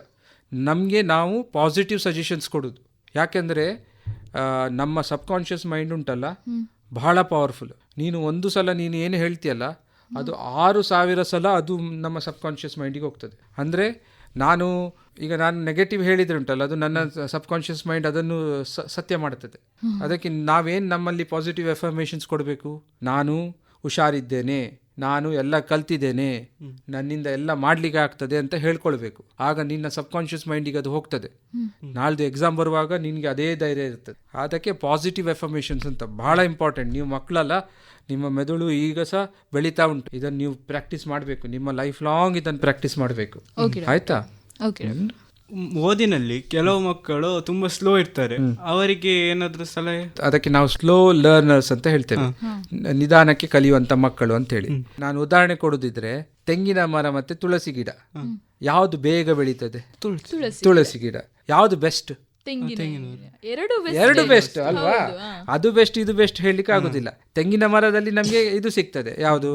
ನಮಗೆ ನಾವು ಪಾಸಿಟಿವ್ ಸಜೆಷನ್ಸ್ ಕೊಡೋದು. ಯಾಕೆಂದರೆ ನಮ್ಮ ಸಬ್ಕಾನ್ಷಿಯಸ್ ಮೈಂಡ್ ಉಂಟಲ್ಲ, ಬಹಳ ಪವರ್ಫುಲ್. ನೀನು 1 ಸಲ ನೀನು ಏನು ಹೇಳ್ತೀಯಲ್ಲ, ಅದು 6,000 ಸಲ ಅದು ನಮ್ಮ ಸಬ್ಕಾನ್ಷಿಯಸ್ ಮೈಂಡಿಗೆ ಹೋಗ್ತದೆ. ಅಂದರೆ ನಾನು ನೆಗೆಟಿವ್ ಹೇಳಿದ್ರೆ ಉಂಟಲ್ಲ, ಅದು ನನ್ನ ಸಬ್ಕಾನ್ಷಿಯಸ್ ಮೈಂಡ್ ಅದನ್ನು ಸತ್ಯ ಮಾಡ್ತದೆ. ಅದಕ್ಕೆ ನಾವೇನು ನಮ್ಮಲ್ಲಿ ಪಾಸಿಟಿವ್ ಎಫರ್ಮೇಷನ್ಸ್ ಕೊಡಬೇಕು, ನಾನು ಹುಷಾರಿದ್ದೇನೆ, ನಾನು ಎಲ್ಲ ಕಲ್ತಿದ್ದೇನೆ, ನನ್ನಿಂದ ಎಲ್ಲ ಮಾಡ್ಲಿಕ್ಕೆ ಆಗ್ತದೆ ಅಂತ ಹೇಳ್ಕೊಳ್ಬೇಕು. ಆಗ ನಿನ್ನ ಸಬ್ಕಾನ್ಷಿಯಸ್ ಮೈಂಡಿಗೆ ಅದು ಹೋಗ್ತದೆ. ನಾಳ್ದು ಎಕ್ಸಾಮ್ ಬರುವಾಗ ನಿನಗೆ ಅದೇ ಧೈರ್ಯ ಇರ್ತದೆ. ಅದಕ್ಕೆ ಪಾಸಿಟಿವ್ ಎಫರ್ಮೇಷನ್ಸ್ ಅಂತ ಬಹಳ ಇಂಪಾರ್ಟೆಂಟ್. ನೀವು ಮಕ್ಕಳಲ್ಲ, ನಿಮ್ಮ ಮೆದುಳು ಈಗ ಸಹ ಬೆಳೀತಾ ಉಂಟು. ಇದನ್ನು ನೀವು ಪ್ರಾಕ್ಟೀಸ್ ಮಾಡಬೇಕು, ನಿಮ್ಮ ಲೈಫ್ ಲಾಂಗ್ ಇದನ್ನು ಪ್ರಾಕ್ಟೀಸ್ ಮಾಡಬೇಕು. ಆಯ್ತಾ? ಓದಿನಲ್ಲಿ ಕೆಲವು ಮಕ್ಕಳು ತುಂಬಾ ಸ್ಲೋ ಇರ್ತಾರೆ, ಅವರಿಗೆ ಏನಾದ್ರೂ ಸಲಹೆ? ಅದಕ್ಕೆ ನಾವು ಸ್ಲೋ ಲರ್ನರ್ಸ್ ಅಂತ ಹೇಳ್ತೇವೆ, ನಿಧಾನಕ್ಕೆ ಕಲಿಯುವಂತ ಮಕ್ಕಳು ಅಂತ ಹೇಳಿ. ನಾನು ಉದಾಹರಣೆ ಕೊಡುದಿದ್ರೆ, ತೆಂಗಿನ ಮರ ಮತ್ತೆ ತುಳಸಿ ಗಿಡ ಯಾವ್ದು ಬೇಗ ಬೆಳೀತದೆ? ತುಳಸಿ ಗಿಡ. ಯಾವ್ದು ಬೆಸ್ಟ್? ಎರಡು ಬೆಸ್ಟ್ ಅಲ್ವಾ? ಅದು ಬೆಸ್ಟ್ ಇದು ಬೆಸ್ಟ್ ಹೇಳಲಿಕ್ಕೆ ಆಗುದಿಲ್ಲ. ತೆಂಗಿನ ಮರದಲ್ಲಿ ನಮ್ಗೆ ಇದು ಸಿಗ್ತದೆ, ಯಾವುದು?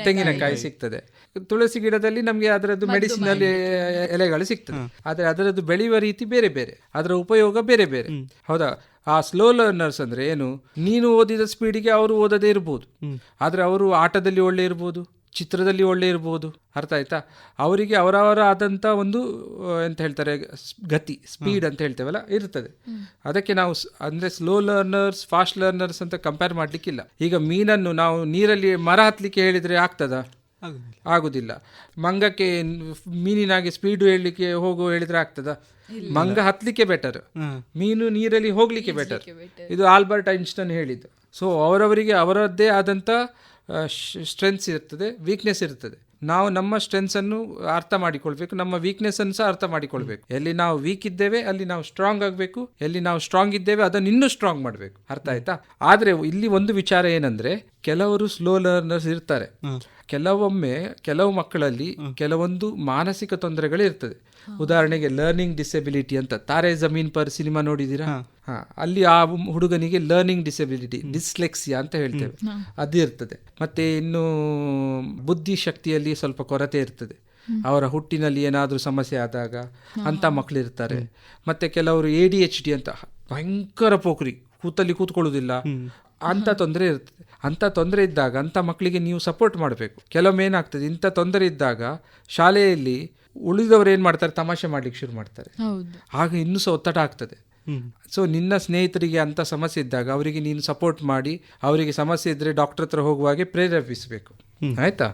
ತೆಂಗಿನಕಾಯಿ ಸಿಗ್ತದೆ. ತುಳಸಿ ಗಿಡದಲ್ಲಿ ನಮ್ಗೆ ಅದರದ್ದು ಮೆಡಿಸಿನಲ್ ಎಲೆಗಳು ಸಿಗ್ತದೆ. ಆದ್ರೆ ಅದರದ್ದು ಬೆಳೆಯುವ ರೀತಿ ಬೇರೆ ಬೇರೆ, ಅದರ ಉಪಯೋಗ ಬೇರೆ ಬೇರೆ. ಹೌದಾ? ಆ ಸ್ಲೋ ಲರ್ನರ್ಸ್ ಅಂದ್ರೆ ಏನು? ನೀನು ಓದಿದ ಸ್ಪೀಡಿಗೆ ಅವರು ಓದದೇ ಇರ್ಬೋದು, ಆದ್ರೆ ಅವರು ಆಟದಲ್ಲಿ ಒಳ್ಳೆ ಇರ್ಬೋದು, ಚಿತ್ರದಲ್ಲಿ ಒಳ್ಳೆ ಇರ್ಬೋದು. ಅರ್ಥ ಆಯ್ತಾ? ಅವರಿಗೆ ಅವರವರ ಆದಂಥ ಒಂದು ಎಂತ ಹೇಳ್ತಾರೆ ಗತಿ, ಸ್ಪೀಡ್ ಅಂತ ಹೇಳ್ತೇವಲ್ಲ, ಇರ್ತದೆ. ಅದಕ್ಕೆ ನಾವು ಅಂದರೆ ಸ್ಲೋ ಲರ್ನರ್ಸ್ ಫಾಸ್ಟ್ ಲರ್ನರ್ಸ್ ಅಂತ ಕಂಪೇರ್ ಮಾಡಲಿಕ್ಕಿಲ್ಲ. ಈಗ ಮೀನನ್ನು ನಾವು ನೀರಲ್ಲಿ ಮರ ಹತ್ತಲಿಕ್ಕೆ ಹೇಳಿದರೆ ಆಗ್ತದಾ? ಆಗುದಿಲ್ಲ. ಮಂಗಕ್ಕೆ ಮೀನಿನಾಗೆ ಸ್ಪೀಡು ಹೇಳಲಿಕ್ಕೆ ಹೋಗೋ ಹೇಳಿದ್ರೆ ಆಗ್ತದಾ? ಮಂಗ ಹತ್ತಲಿಕ್ಕೆ ಬೆಟರ್, ಮೀನು ನೀರಲ್ಲಿ ಹೋಗ್ಲಿಕ್ಕೆ ಬೆಟರ್. ಇದು ಆಲ್ಬರ್ಟ್ ಐನ್ಸ್ಟೈನ್ ಹೇಳಿದ್ದು. ಸೊ ಅವರವರಿಗೆ ಅವರದ್ದೇ ಆದಂಥ ಸ್ಟ್ರೆಂತ್ಸ್ ಇರ್ತದೆ, ವೀಕ್ನೆಸ್ ಇರ್ತದೆ. ನಾವು ನಮ್ಮ ಸ್ಟ್ರೆಂತ್ಸ್ ಅನ್ನು ಅರ್ಥ ಮಾಡಿಕೊಳ್ಬೇಕು, ನಮ್ಮ ವೀಕ್ನೆಸ್ ಅನ್ನು ಸಹ ಅರ್ಥ ಮಾಡಿಕೊಳ್ಬೇಕು. ಎಲ್ಲಿ ನಾವು ವೀಕ್ ಇದ್ದೇವೆ ಅಲ್ಲಿ ನಾವು ಸ್ಟ್ರಾಂಗ್ ಆಗಬೇಕು, ಎಲ್ಲಿ ನಾವು ಸ್ಟ್ರಾಂಗ್ ಇದ್ದೇವೆ ಅದನ್ನು ಇನ್ನೂ ಸ್ಟ್ರಾಂಗ್ ಮಾಡಬೇಕು. ಅರ್ಥ ಆಯ್ತಾ? ಆದ್ರೆ ಇಲ್ಲಿ ಒಂದು ವಿಚಾರ ಏನಂದ್ರೆ, ಕೆಲವರು ಸ್ಲೋ ಲರ್ನರ್ಸ್ ಇರ್ತಾರೆ. ಕೆಲವು ಮಕ್ಕಳಲ್ಲಿ ಕೆಲವೊಂದು ಮಾನಸಿಕ ತೊಂದರೆಗಳು ಇರ್ತದೆ. ಉದಾಹರಣೆಗೆ ಲರ್ನಿಂಗ್ ಡಿಸೆಬಿಲಿಟಿ ಅಂತ, ತಾರೆ ಜಮೀನ್ ಪರ್ ಸಿನಿಮಾ ನೋಡಿದೀರಾ? ಅಲ್ಲಿ ಆ ಹುಡುಗನಿಗೆ ಲರ್ನಿಂಗ್ ಡಿಸೆಬಿಲಿಟಿ, ಡಿಸ್ಲೆಕ್ಸಿಯಾ ಅಂತ ಹೇಳ್ತೇವೆ, ಅದು ಇರ್ತದೆ. ಮತ್ತೆ ಇನ್ನು ಬುದ್ಧಿ ಶಕ್ತಿಯಲ್ಲಿ ಸ್ವಲ್ಪ ಕೊರತೆ ಇರ್ತದೆ. ಅವರ ಹುಟ್ಟಿನಲ್ಲಿ ಏನಾದರೂ ಸಮಸ್ಯೆ ಆದಾಗ ಅಂತ ಮಕ್ಕಳು ಇರ್ತಾರೆ. ಮತ್ತೆ ಕೆಲವರು ADHD ಅಂತ, ಭಯಂಕರ ಪೋಖ್ರಿ, ಕೂತ್ಕೊಳ್ಳೋದಿಲ್ಲ, ಅಂತ ತೊಂದರೆ ಇರ್ತದೆ. ಅಂಥ ತೊಂದರೆ ಇದ್ದಾಗ ಅಂಥ ಮಕ್ಕಳಿಗೆ ನೀವು ಸಪೋರ್ಟ್ ಮಾಡಬೇಕು. ಕೆಲವೊಮ್ಮೆ ಏನಾಗ್ತದೆ, ಇಂಥ ತೊಂದರೆ ಇದ್ದಾಗ ಶಾಲೆಯಲ್ಲಿ ಉಳಿದವರು ಏನು ಮಾಡ್ತಾರೆ, ತಮಾಷೆ ಮಾಡ್ಲಿಕ್ಕೆ ಶುರು ಮಾಡ್ತಾರೆ. ಆಗ ಇನ್ನೂ ಸಹ ಒತ್ತಡ ಆಗ್ತದೆ. ಸೊ ನಿನ್ನ ಸ್ನೇಹಿತರಿಗೆ ಅಂಥ ಸಮಸ್ಯೆ ಇದ್ದಾಗ ಅವರಿಗೆ ನೀನು ಸಪೋರ್ಟ್ ಮಾಡಿ, ಅವರಿಗೆ ಸಮಸ್ಯೆ ಇದ್ದರೆ ಡಾಕ್ಟರ್ ಹತ್ರ ಹೋಗುವಾಗೆ ಪ್ರೇರೇಪಿಸಬೇಕು. ಆಯ್ತಾ?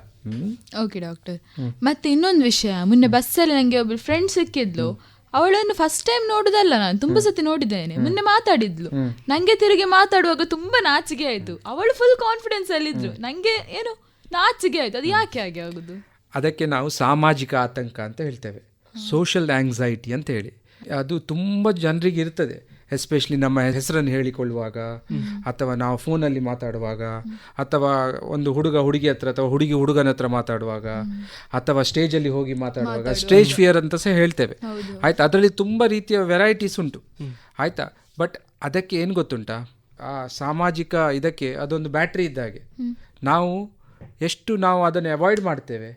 Okay doctor. ಮತ್ತೆ ಇನ್ನೊಂದು ವಿಷಯ, ಮೊನ್ನೆ ಬಸ್ಸಲ್ಲಿ ನನಗೆ ಒಬ್ಬರು ಫ್ರೆಂಡ್ ಸಿಕ್ಕಿದ್ಲು. ಅವಳನ್ನು ಫಸ್ಟ್ ಟೈಮ್ ನೋಡುದಲ್ಲ, ನಾನು ತುಂಬಾ ಸತಿ ನೋಡಿದ್ದೇನೆ. ಮೊನ್ನೆ ಮಾತಾಡಿದ್ಲು, ನಂಗೆ ತಿರುಗಿ ಮಾತಾಡುವಾಗ ತುಂಬಾ ನಾಚಿಕೆ ಆಯ್ತು. ಅವಳು ಫುಲ್ ಕಾನ್ಫಿಡೆನ್ಸ್ ಅಲ್ಲಿದ್ರು, ನಂಗೆ ಏನು ನಾಚಿಕೆ ಆಯ್ತು. ಅದು ಯಾಕೆ ಹಾಗೆ ಆಗುದು? ಅದಕ್ಕೆ ನಾವು ಸಾಮಾಜಿಕ ಆತಂಕ ಅಂತ ಹೇಳ್ತೇವೆ, ಸೋಷಿಯಲ್ ಆಂಗ್ಸೈಟಿ ಅಂತ ಹೇಳಿ. ಅದು ತುಂಬ ಜನರಿಗೆ ಇರ್ತದೆ. ಎಸ್ಪೆಷಲಿ ನಮ್ಮ ಹೆಸರನ್ನು ಹೇಳಿಕೊಳ್ಳುವಾಗ, ಅಥವಾ ನಾವು ಫೋನಲ್ಲಿ ಮಾತಾಡುವಾಗ, ಅಥವಾ ಒಂದು ಹುಡುಗ ಹುಡುಗಿ ಹತ್ರ, ಅಥವಾ ಹುಡುಗಿ ಹುಡುಗನ ಹತ್ರ ಮಾತಾಡುವಾಗ, ಅಥವಾ ಸ್ಟೇಜಲ್ಲಿ ಹೋಗಿ ಮಾತಾಡುವಾಗ, ಸ್ಟೇಜ್ ಫಿಯರ್ ಅಂತ ಸಹ ಹೇಳ್ತೇವೆ. ಆಯ್ತಾ? ಅದರಲ್ಲಿ ತುಂಬ ರೀತಿಯ ವೆರೈಟೀಸ್ ಉಂಟು. ಆಯ್ತಾ? ಬಟ್ ಅದಕ್ಕೆ ಏನು ಗೊತ್ತುಂಟಾ, ಆ ಸಾಮಾಜಿಕ ಇದಕ್ಕೆ ಅದೊಂದು ಬ್ಯಾಟ್ರಿ ಇದ್ದಾಗೆ. ಎಷ್ಟು ನಾವು ಅದನ್ನು ಅವಾಯ್ಡ್ ಮಾಡ್ತೇವೆ,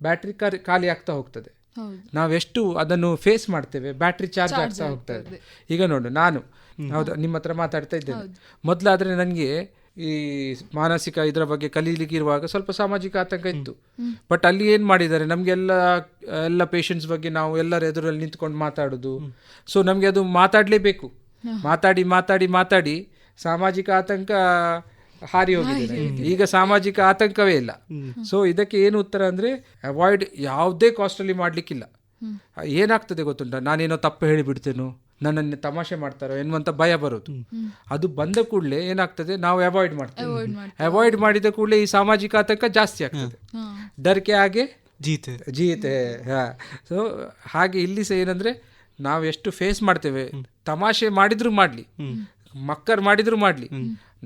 ಬ್ಯಾಟ್ರಿ ಖಾಲಿ ಆಗ್ತಾ ಹೋಗ್ತದೆ. ನಾವೆಷ್ಟು ಅದನ್ನು ಫೇಸ್ ಮಾಡ್ತೇವೆ, ಬ್ಯಾಟ್ರಿ ಚಾರ್ಜ್ ಆಗ್ತಾ ಹೋಗ್ತದೆ. ಈಗ ನೋಡು, ನಾನು ಹೌದಾ ನಿಮ್ಮ ಹತ್ರ ಮಾತಾಡ್ತಾ ಇದ್ದೇನೆ. ಮೊದಲಾದರೆ ನನಗೆ ಈ ಮಾನಸಿಕ ಇದರ ಬಗ್ಗೆ ಕಲೀಲಿಕ್ಕೆ ಇರುವಾಗ ಸ್ವಲ್ಪ ಸಾಮಾಜಿಕ ಆತಂಕ ಇತ್ತು. ಬಟ್ ಅಲ್ಲಿ ಏನು ಮಾಡಿದ್ದಾರೆ, ನಮಗೆಲ್ಲ ಪೇಷಂಟ್ಸ್ ಬಗ್ಗೆ ನಾವು ಎಲ್ಲರ ಎದುರಲ್ಲಿ ನಿಂತ್ಕೊಂಡು ಮಾತಾಡೋದು. ಸೊ ನಮಗೆ ಅದು ಮಾತಾಡಲೇಬೇಕು. ಮಾತಾಡಿ ಸಾಮಾಜಿಕ ಆತಂಕ ಹಾರಿ ಹೋಗಿದೆ. ಈಗ ಸಾಮಾಜಿಕ ಆತಂಕವೇ ಇಲ್ಲ. ಸೊ ಇದಕ್ಕೆ ಏನು ಉತ್ತರ ಅಂದರೆ, ಅವಾಯ್ಡ್ ಯಾವುದೇ ಕಾಸ್ಟಲ್ಲಿ ಮಾಡಲಿಕ್ಕಿಲ್ಲ. ಏನಾಗ್ತದೆ ಗೊತ್ತುಂಟ, ನಾನೇನೋ ತಪ್ಪು ಹೇಳಿಬಿಡ್ತೇನೋ, ನನ್ನನ್ನು ತಮಾಷೆ ಮಾಡ್ತಾರೋ ಎನ್ನುವಂಥ ಭಯ ಬರೋದು. ಅದು ಬಂದ ಕೂಡಲೇ ಏನಾಗ್ತದೆ, ನಾವು ಅವಾಯ್ಡ್ ಮಾಡ್ತೇವೆ. ಅವಾಯ್ಡ್ ಮಾಡಿದ ಕೂಡಲೇ ಈ ಸಾಮಾಜಿಕ ಆತಂಕ ಜಾಸ್ತಿ ಆಗ್ತದೆ. ಡರ್ಕೆ ಹಾಗೆ ಜೀತೆ. ಸೊ ಹಾಗೆ ಇಲ್ಲಿ ಸಹ ಏನಂದರೆ, ನಾವು ಎಷ್ಟು ಫೇಸ್ ಮಾಡ್ತೇವೆ. ತಮಾಷೆ ಮಾಡಿದ್ರು ಮಾಡಲಿ, ಮಕ್ಕರ್ ಮಾಡಿದ್ರು ಮಾಡಲಿ,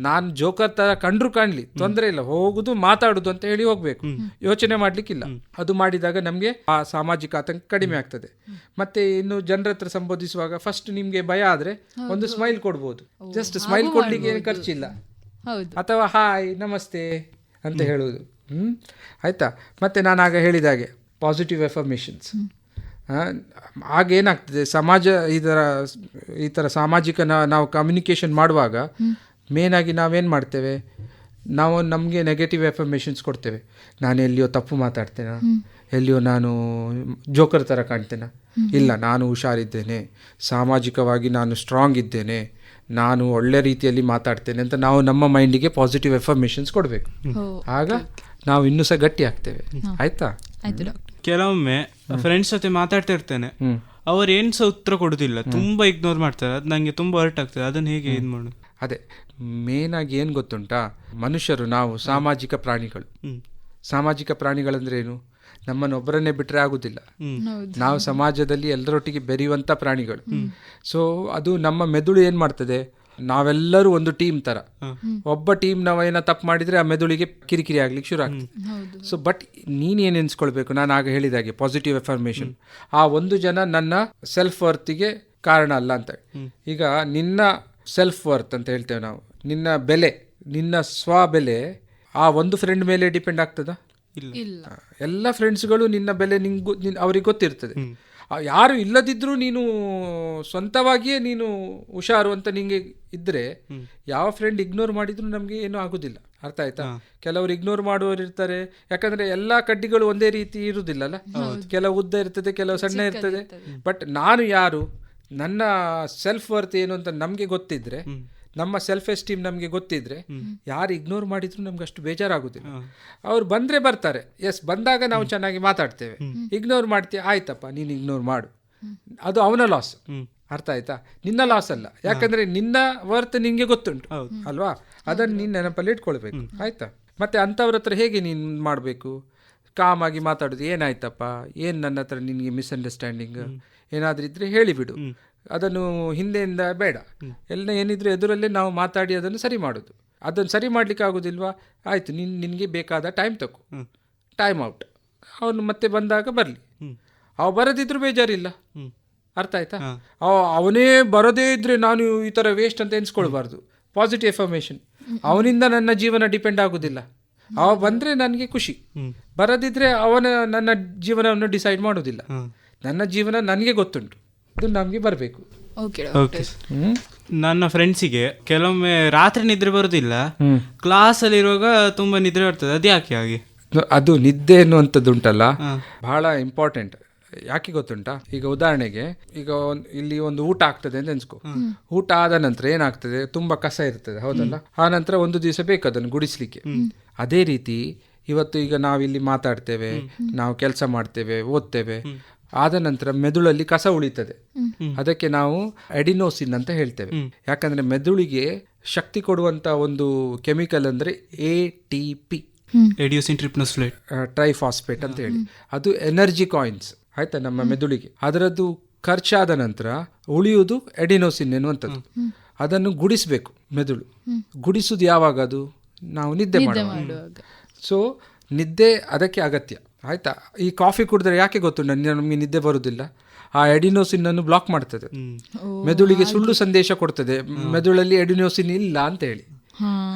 ನಾನು ಜೋಕರ್ ತರ ಕಂಡ್ರು ಕಾಣ್ಲಿ, ತೊಂದರೆ ಇಲ್ಲ, ಹೋಗುದು ಮಾತಾಡುದು ಅಂತ ಹೇಳಿ ಹೋಗ್ಬೇಕು, ಯೋಚನೆ ಮಾಡ್ಲಿಕ್ಕಿಲ್ಲ. ಅದು ಮಾಡಿದಾಗ ನಮ್ಗೆ ಆ ಸಾಮಾಜಿಕ ಆತಂಕ ಕಡಿಮೆ ಆಗ್ತದೆ. ಮತ್ತೆ ಇನ್ನು ಜನರ ಹತ್ರ ಸಂಬೋಧಿಸುವಾಗ ಫಸ್ಟ್ ನಿಮ್ಗೆ ಭಯ ಆದ್ರೆ ಒಂದು ಸ್ಮೈಲ್ ಕೊಡ್ಬೋದು. ಜಸ್ಟ್ ಸ್ಮೈಲ್ ಕೊಡ್ಲಿಕ್ಕೆ ಏನು ಖರ್ಚಿಲ್ಲ. ಅಥವಾ ಹಾಯ್ ನಮಸ್ತೆ ಅಂತ ಹೇಳುವುದು. ಆಯ್ತಾ? ಮತ್ತೆ ನಾನು ಆಗ ಹೇಳಿದಾಗೆ ಪಾಸಿಟಿವ್ ಎಫರ್ಮೇಷನ್ಸ್. ಆಗೇನಾಗ್ತದೆ, ಈ ಥರ ಸಾಮಾಜಿಕ ನಾವು ಕಮ್ಯುನಿಕೇಷನ್ ಮಾಡುವಾಗ ಮೇನಾಗಿ ನಾವೇನು ಮಾಡ್ತೇವೆ, ನಾವು ನಮಗೆ ನೆಗೆಟಿವ್ ಎಫರ್ಮೇಷನ್ಸ್ ಕೊಡ್ತೇವೆ. ನಾನು ಎಲ್ಲಿಯೋ ತಪ್ಪು ಮಾತಾಡ್ತೇನೆ, ಎಲ್ಲಿಯೋ ನಾನು ಜೋಕರ್ ಥರ ಕಾಣ್ತೇನೆ, ಇಲ್ಲ ನಾನು ಹುಷಾರಿದ್ದೇನೆ, ಸಾಮಾಜಿಕವಾಗಿ ನಾನು ಸ್ಟ್ರಾಂಗ್ ಇದ್ದೇನೆ, ನಾನು ಒಳ್ಳೆ ರೀತಿಯಲ್ಲಿ ಮಾತಾಡ್ತೇನೆ ಅಂತ ನಾವು ನಮ್ಮ ಮೈಂಡಿಗೆ ಪಾಸಿಟಿವ್ ಎಫರ್ಮೇಷನ್ಸ್ ಕೊಡಬೇಕು. ಆಗ ನಾವು ಇನ್ನೂ ಸಹ ಗಟ್ಟಿ ಆಗ್ತೇವೆ. ಆಯ್ತಾ? ಆಯ್ತು ಡಾಕ್ಟರ್. ಕೆಲವೊಮ್ಮೆ ಫ್ರೆಂಡ್ಸ್ ಜೊತೆ ಮಾತಾಡ್ತಾ ಇರ್ತೇನೆ, ಅವ್ರು ಏನು ಸಹ ಉತ್ತರ ಕೊಡುದಿಲ್ಲ, ತುಂಬಾ ಇಗ್ನೋರ್ ಮಾಡ್ತಾರೆ. ಅದು ನಂಗೆ ತುಂಬಾ ಹರ್ಟ್ ಆಗ್ತದೆ. ಅದನ್ನ ಹೇಗೆ ಇದು ಮಾಡೋದು? ಅದೇ ಮೇನ್ ಆಗಿ ಏನು ಗೊತ್ತುಂಟಾ, ಮನುಷ್ಯರು ನಾವು ಸಾಮಾಜಿಕ ಪ್ರಾಣಿಗಳು. ಸಾಮಾಜಿಕ ಪ್ರಾಣಿಗಳಂದ್ರೆ ಏನು? ನಮ್ಮನ್ನು ಒಬ್ಬರನ್ನೇ ಬಿಟ್ಟರೆ ಆಗುದಿಲ್ಲ. ನಾವು ಸಮಾಜದಲ್ಲಿ ಎಲ್ಲರೊಟ್ಟಿಗೆ ಬೆರೆಯುವಂಥ ಪ್ರಾಣಿಗಳು. ಸೊ ಅದು ನಮ್ಮ ಮೆದುಳು ಏನು ಮಾಡ್ತದೆ, ನಾವೆಲ್ಲರೂ ಒಂದು ಟೀಮ್ ತರ. ಒಬ್ಬ ಟೀಮ್ ನಾವು ಏನೋ ತಪ್ಪು ಮಾಡಿದ್ರೆ ಆ ಮೆದುಳಿಗೆ ಕಿರಿಕಿರಿ ಆಗ್ಲಿಕ್ಕೆ ಶುರು ಆಗ್ತದೆ. ಸೊ ಬಟ್ ನೀನೇನು ಎನ್ಸ್ಕೊಳ್ಬೇಕು, ನಾನು ಆಗ ಹೇಳಿದಾಗೆ ಪಾಸಿಟಿವ್ ಎಫರ್ಮೇಷನ್. ಆ ಒಂದು ಜನ ನನ್ನ ಸೆಲ್ಫ್ ವರ್ತಿಗೆ ಕಾರಣ ಅಲ್ಲ ಅಂತ. ಈಗ ನಿನ್ನ ಸೆಲ್ಫ್ ವರ್ತ್ ಅಂತ ಹೇಳ್ತೇವೆ ನಾವು, ನಿನ್ನ ಬೆಲೆ, ನಿನ್ನ ಸ್ವಬೆಲೆ ಆ ಒಂದು ಫ್ರೆಂಡ್ ಮೇಲೆ ಡಿಪೆಂಡ್ ಆಗ್ತದಾ? ಇಲ್ಲ. ಎಲ್ಲ ಫ್ರೆಂಡ್ಸ್ಗಳು ನಿನ್ನ ಬೆಲೆ ಅವ್ರಿಗೆ ಗೊತ್ತಿರ್ತದೆ. ಯಾರು ಇಲ್ಲದಿದ್ರೂ ನೀನು ಸ್ವಂತವಾಗಿಯೇ ನೀನು ಹುಷಾರು ಅಂತ ನಿಂಗೆ ಇದ್ರೆ ಯಾವ ಫ್ರೆಂಡ್ ಇಗ್ನೋರ್ ಮಾಡಿದ್ರು ನಮ್ಗೆ ಏನೂ ಆಗುದಿಲ್ಲ. ಅರ್ಥ ಆಯ್ತಾ? ಕೆಲವರು ಇಗ್ನೋರ್ ಮಾಡುವವರು ಇರ್ತಾರೆ, ಯಾಕಂದ್ರೆ ಎಲ್ಲಾ ಕಡ್ಡಿಗಳು ಒಂದೇ ರೀತಿ ಇರುವುದಿಲ್ಲಲ್ಲ. ಕೆಲವು ಉದ್ದ ಇರ್ತದೆ, ಕೆಲವು ಸಣ್ಣ ಇರ್ತದೆ. ಬಟ್ ನಾನು ಯಾರು, ನನ್ನ ಸೆಲ್ಫ್ ವರ್ತ್ ಏನು ಅಂತ ನಮ್ಗೆ ಗೊತ್ತಿದ್ರೆ, ನಮ್ಮ ಸೆಲ್ಫ್ ಎಸ್ಟೀಮ್ ನಮಗೆ ಗೊತ್ತಿದ್ರೆ, ಯಾರು ಇಗ್ನೋರ್ ಮಾಡಿದ್ರು ನಮ್ಗೆ ಅಷ್ಟು ಬೇಜಾರಾಗುದಿಲ್ಲ. ಅವ್ರು ಬಂದ್ರೆ ಬರ್ತಾರೆ, ಎಸ್, ಬಂದಾಗ ನಾವು ಚೆನ್ನಾಗಿ ಮಾತಾಡ್ತೇವೆ. ಇಗ್ನೋರ್ ಮಾಡ್ತೀಯ, ಆಯ್ತಪ್ಪ ನೀನು ಇಗ್ನೋರ್ ಮಾಡು, ಅದು ಅವನ ಲಾಸ್. ಅರ್ಥ ಆಯ್ತಾ? ನಿನ್ನ ಲಾಸ್ ಅಲ್ಲ, ಯಾಕಂದ್ರೆ ನಿನ್ನ ವರ್ತ್ ನಿಂಗೆ ಗೊತ್ತುಂಟು ಅಲ್ವಾ? ಅದನ್ನು ನೀನು ನೆನಪಲ್ಲಿ ಇಟ್ಕೊಳ್ಬೇಕು. ಆಯ್ತಾ? ಮತ್ತೆ ಅಂಥವ್ರ ಹತ್ರ ಹೇಗೆ ನೀನು ಮಾಡಬೇಕು? ಕಾಮಾಗಿ ಮಾತಾಡೋದು, ಏನಾಯ್ತಪ್ಪ, ಏನು ನನ್ನ ಹತ್ರ ನಿನಗೆ ಮಿಸ್ಅಂಡರ್ಸ್ಟ್ಯಾಂಡಿಂಗ್ ಏನಾದರೂ ಇದ್ರೆ ಹೇಳಿಬಿಡು. ಅದನ್ನು ಹಿಂದೆಯಿಂದ ಬೇಡ, ಎಲ್ಲ ಏನಿದ್ರು ಎದುರಲ್ಲೇ ನಾವು ಮಾತಾಡಿ ಅದನ್ನು ಸರಿ ಮಾಡೋದು. ಅದನ್ನು ಸರಿ ಮಾಡ್ಲಿಕ್ಕೆ ಆಗೋದಿಲ್ವಾ? ಆಯಿತು, ನಿನಗೆ ಬೇಕಾದ ಟೈಮ್ ತಗೋ, ಟೈಮ್ ಔಟ್. ಅವನು ಮತ್ತೆ ಬಂದಾಗ ಬರಲಿ. ಅವ ಬರದಿದ್ರು ಬೇಜಾರಿಲ್ಲ. ಅರ್ಥ ಆಯ್ತಾ? ಅವನೇ ಬರೋದೇ ಇದ್ರೆ ನಾನು ಈ ಥರ ವೇಸ್ಟ್ ಅಂತ ಎನ್ಸ್ಕೊಳ್ಬಾರ್ದು. ಪಾಸಿಟಿವ್ ಎಫರ್ಮೇಷನ್. ಅವನಿಂದ ನನ್ನ ಜೀವನ ಡಿಪೆಂಡ್ ಆಗೋದಿಲ್ಲ. ಅವ ಬಂದರೆ ನನಗೆ ಖುಷಿ, ಬರದಿದ್ರೆ ನನ್ನ ಜೀವನವನ್ನು ಡಿಸೈಡ್ ಮಾಡೋದಿಲ್ಲ. ನನ್ನ ಜೀವನ ನನಗೆ ಗೊತ್ತುಂಟು, ಅದು ನಮಗೆ ಬರಬೇಕು. ನನ್ನ ಫ್ರೆಂಡ್ಸಿಗೆ ಕೆಲವೊಮ್ಮೆ ರಾತ್ರಿ ನಿದ್ರೆ ಬರುದಿಲ್ಲ, ಕ್ಲಾಸಲ್ಲಿ ಇರುವಾಗ ತುಂಬಾ ನಿದ್ರೆ ಬರ್ತದೆ. ಅದು ಯಾಕೆ ಹಾಗೆ? ಅದು ನಿದ್ದೆ ಎನ್ನುವಂಥದ್ದು ಉಂಟಲ್ಲ, ಬಹಳ ಇಂಪಾರ್ಟೆಂಟ್. ಯಾಕೆ ಗೊತ್ತುಂಟಾ? ಈಗ ಉದಾಹರಣೆಗೆ, ಈಗ ಇಲ್ಲಿ ಒಂದು ಊಟ ಆಗ್ತದೆ ಅಂತ ಎನ್ಸ್ಕೊ. ಊಟ ಆದ ನಂತರ ಏನಾಗ್ತದೆ, ತುಂಬಾ ಕಸ ಇರ್ತದೆ, ಹೌದಲ್ಲ? ಆ ನಂತರ ಒಂದು ದಿವಸ ಬೇಕು ಅದನ್ನು ಗುಡಿಸ್ಲಿಕ್ಕೆ. ಅದೇ ರೀತಿ ಇವತ್ತು ಈಗ ನಾವಿಲ್ಲಿ ಮಾತಾಡ್ತೇವೆ, ನಾವು ಕೆಲಸ ಮಾಡ್ತೇವೆ, ಓದ್ತೇವೆ, ಆದ ನಂತರ ಮೆದುಳಲ್ಲಿ ಕಸ ಉಳಿತದೆ. ಅದಕ್ಕೆ ನಾವು ಎಡಿನೋಸಿನ್ ಅಂತ ಹೇಳ್ತೇವೆ. ಯಾಕಂದ್ರೆ ಮೆದುಳಿಗೆ ಶಕ್ತಿ ಕೊಡುವಂತ ಒಂದು ಕೆಮಿಕಲ್ ಅಂದ್ರೆ ATP, ಟ್ರೈಫಾಸ್ಫೇಟ್ ಅಂತ ಹೇಳಿ. ಅದು ಎನರ್ಜಿ ಕಾಯಿನ್ಸ್. ಆಯ್ತಾ? ನಮ್ಮ ಮೆದುಳಿಗೆ ಅದರದ್ದು ಖರ್ಚಾದ ನಂತರ ಉಳಿಯುವುದು ಎಡಿನೋಸಿನ್ ಎನ್ನುವಂಥದ್ದು. ಅದನ್ನು ಗುಡಿಸ್ಬೇಕು ಮೆದುಳು. ಗುಡಿಸುವುದು ಯಾವಾಗ? ಅದು ನಾವು ನಿದ್ದೆ ಮಾಡುವಾಗ. ಸೊ ನಿದ್ದೆ ಅದಕ್ಕೆ ಅಗತ್ಯ. ಆಯ್ತಾ? ಈ ಕಾಫಿ ಕುಡಿದ್ರೆ ಯಾಕೆ ಗೊತ್ತುಂಟ ನಮಗೆ ನಿದ್ದೆ ಬರುವುದಿಲ್ಲ? ಆ ಎಡಿನೋಸಿನ್ ಅನ್ನು ಬ್ಲಾಕ್ ಮಾಡ್ತದೆ, ಮೆದುಳಿಗೆ ಸುಳ್ಳು ಸಂದೇಶ ಕೊಡ್ತದೆ, ಮೆದುಳಲ್ಲಿ ಎಡಿನೋಸಿನ್ ಇಲ್ಲ ಅಂತ ಹೇಳಿ.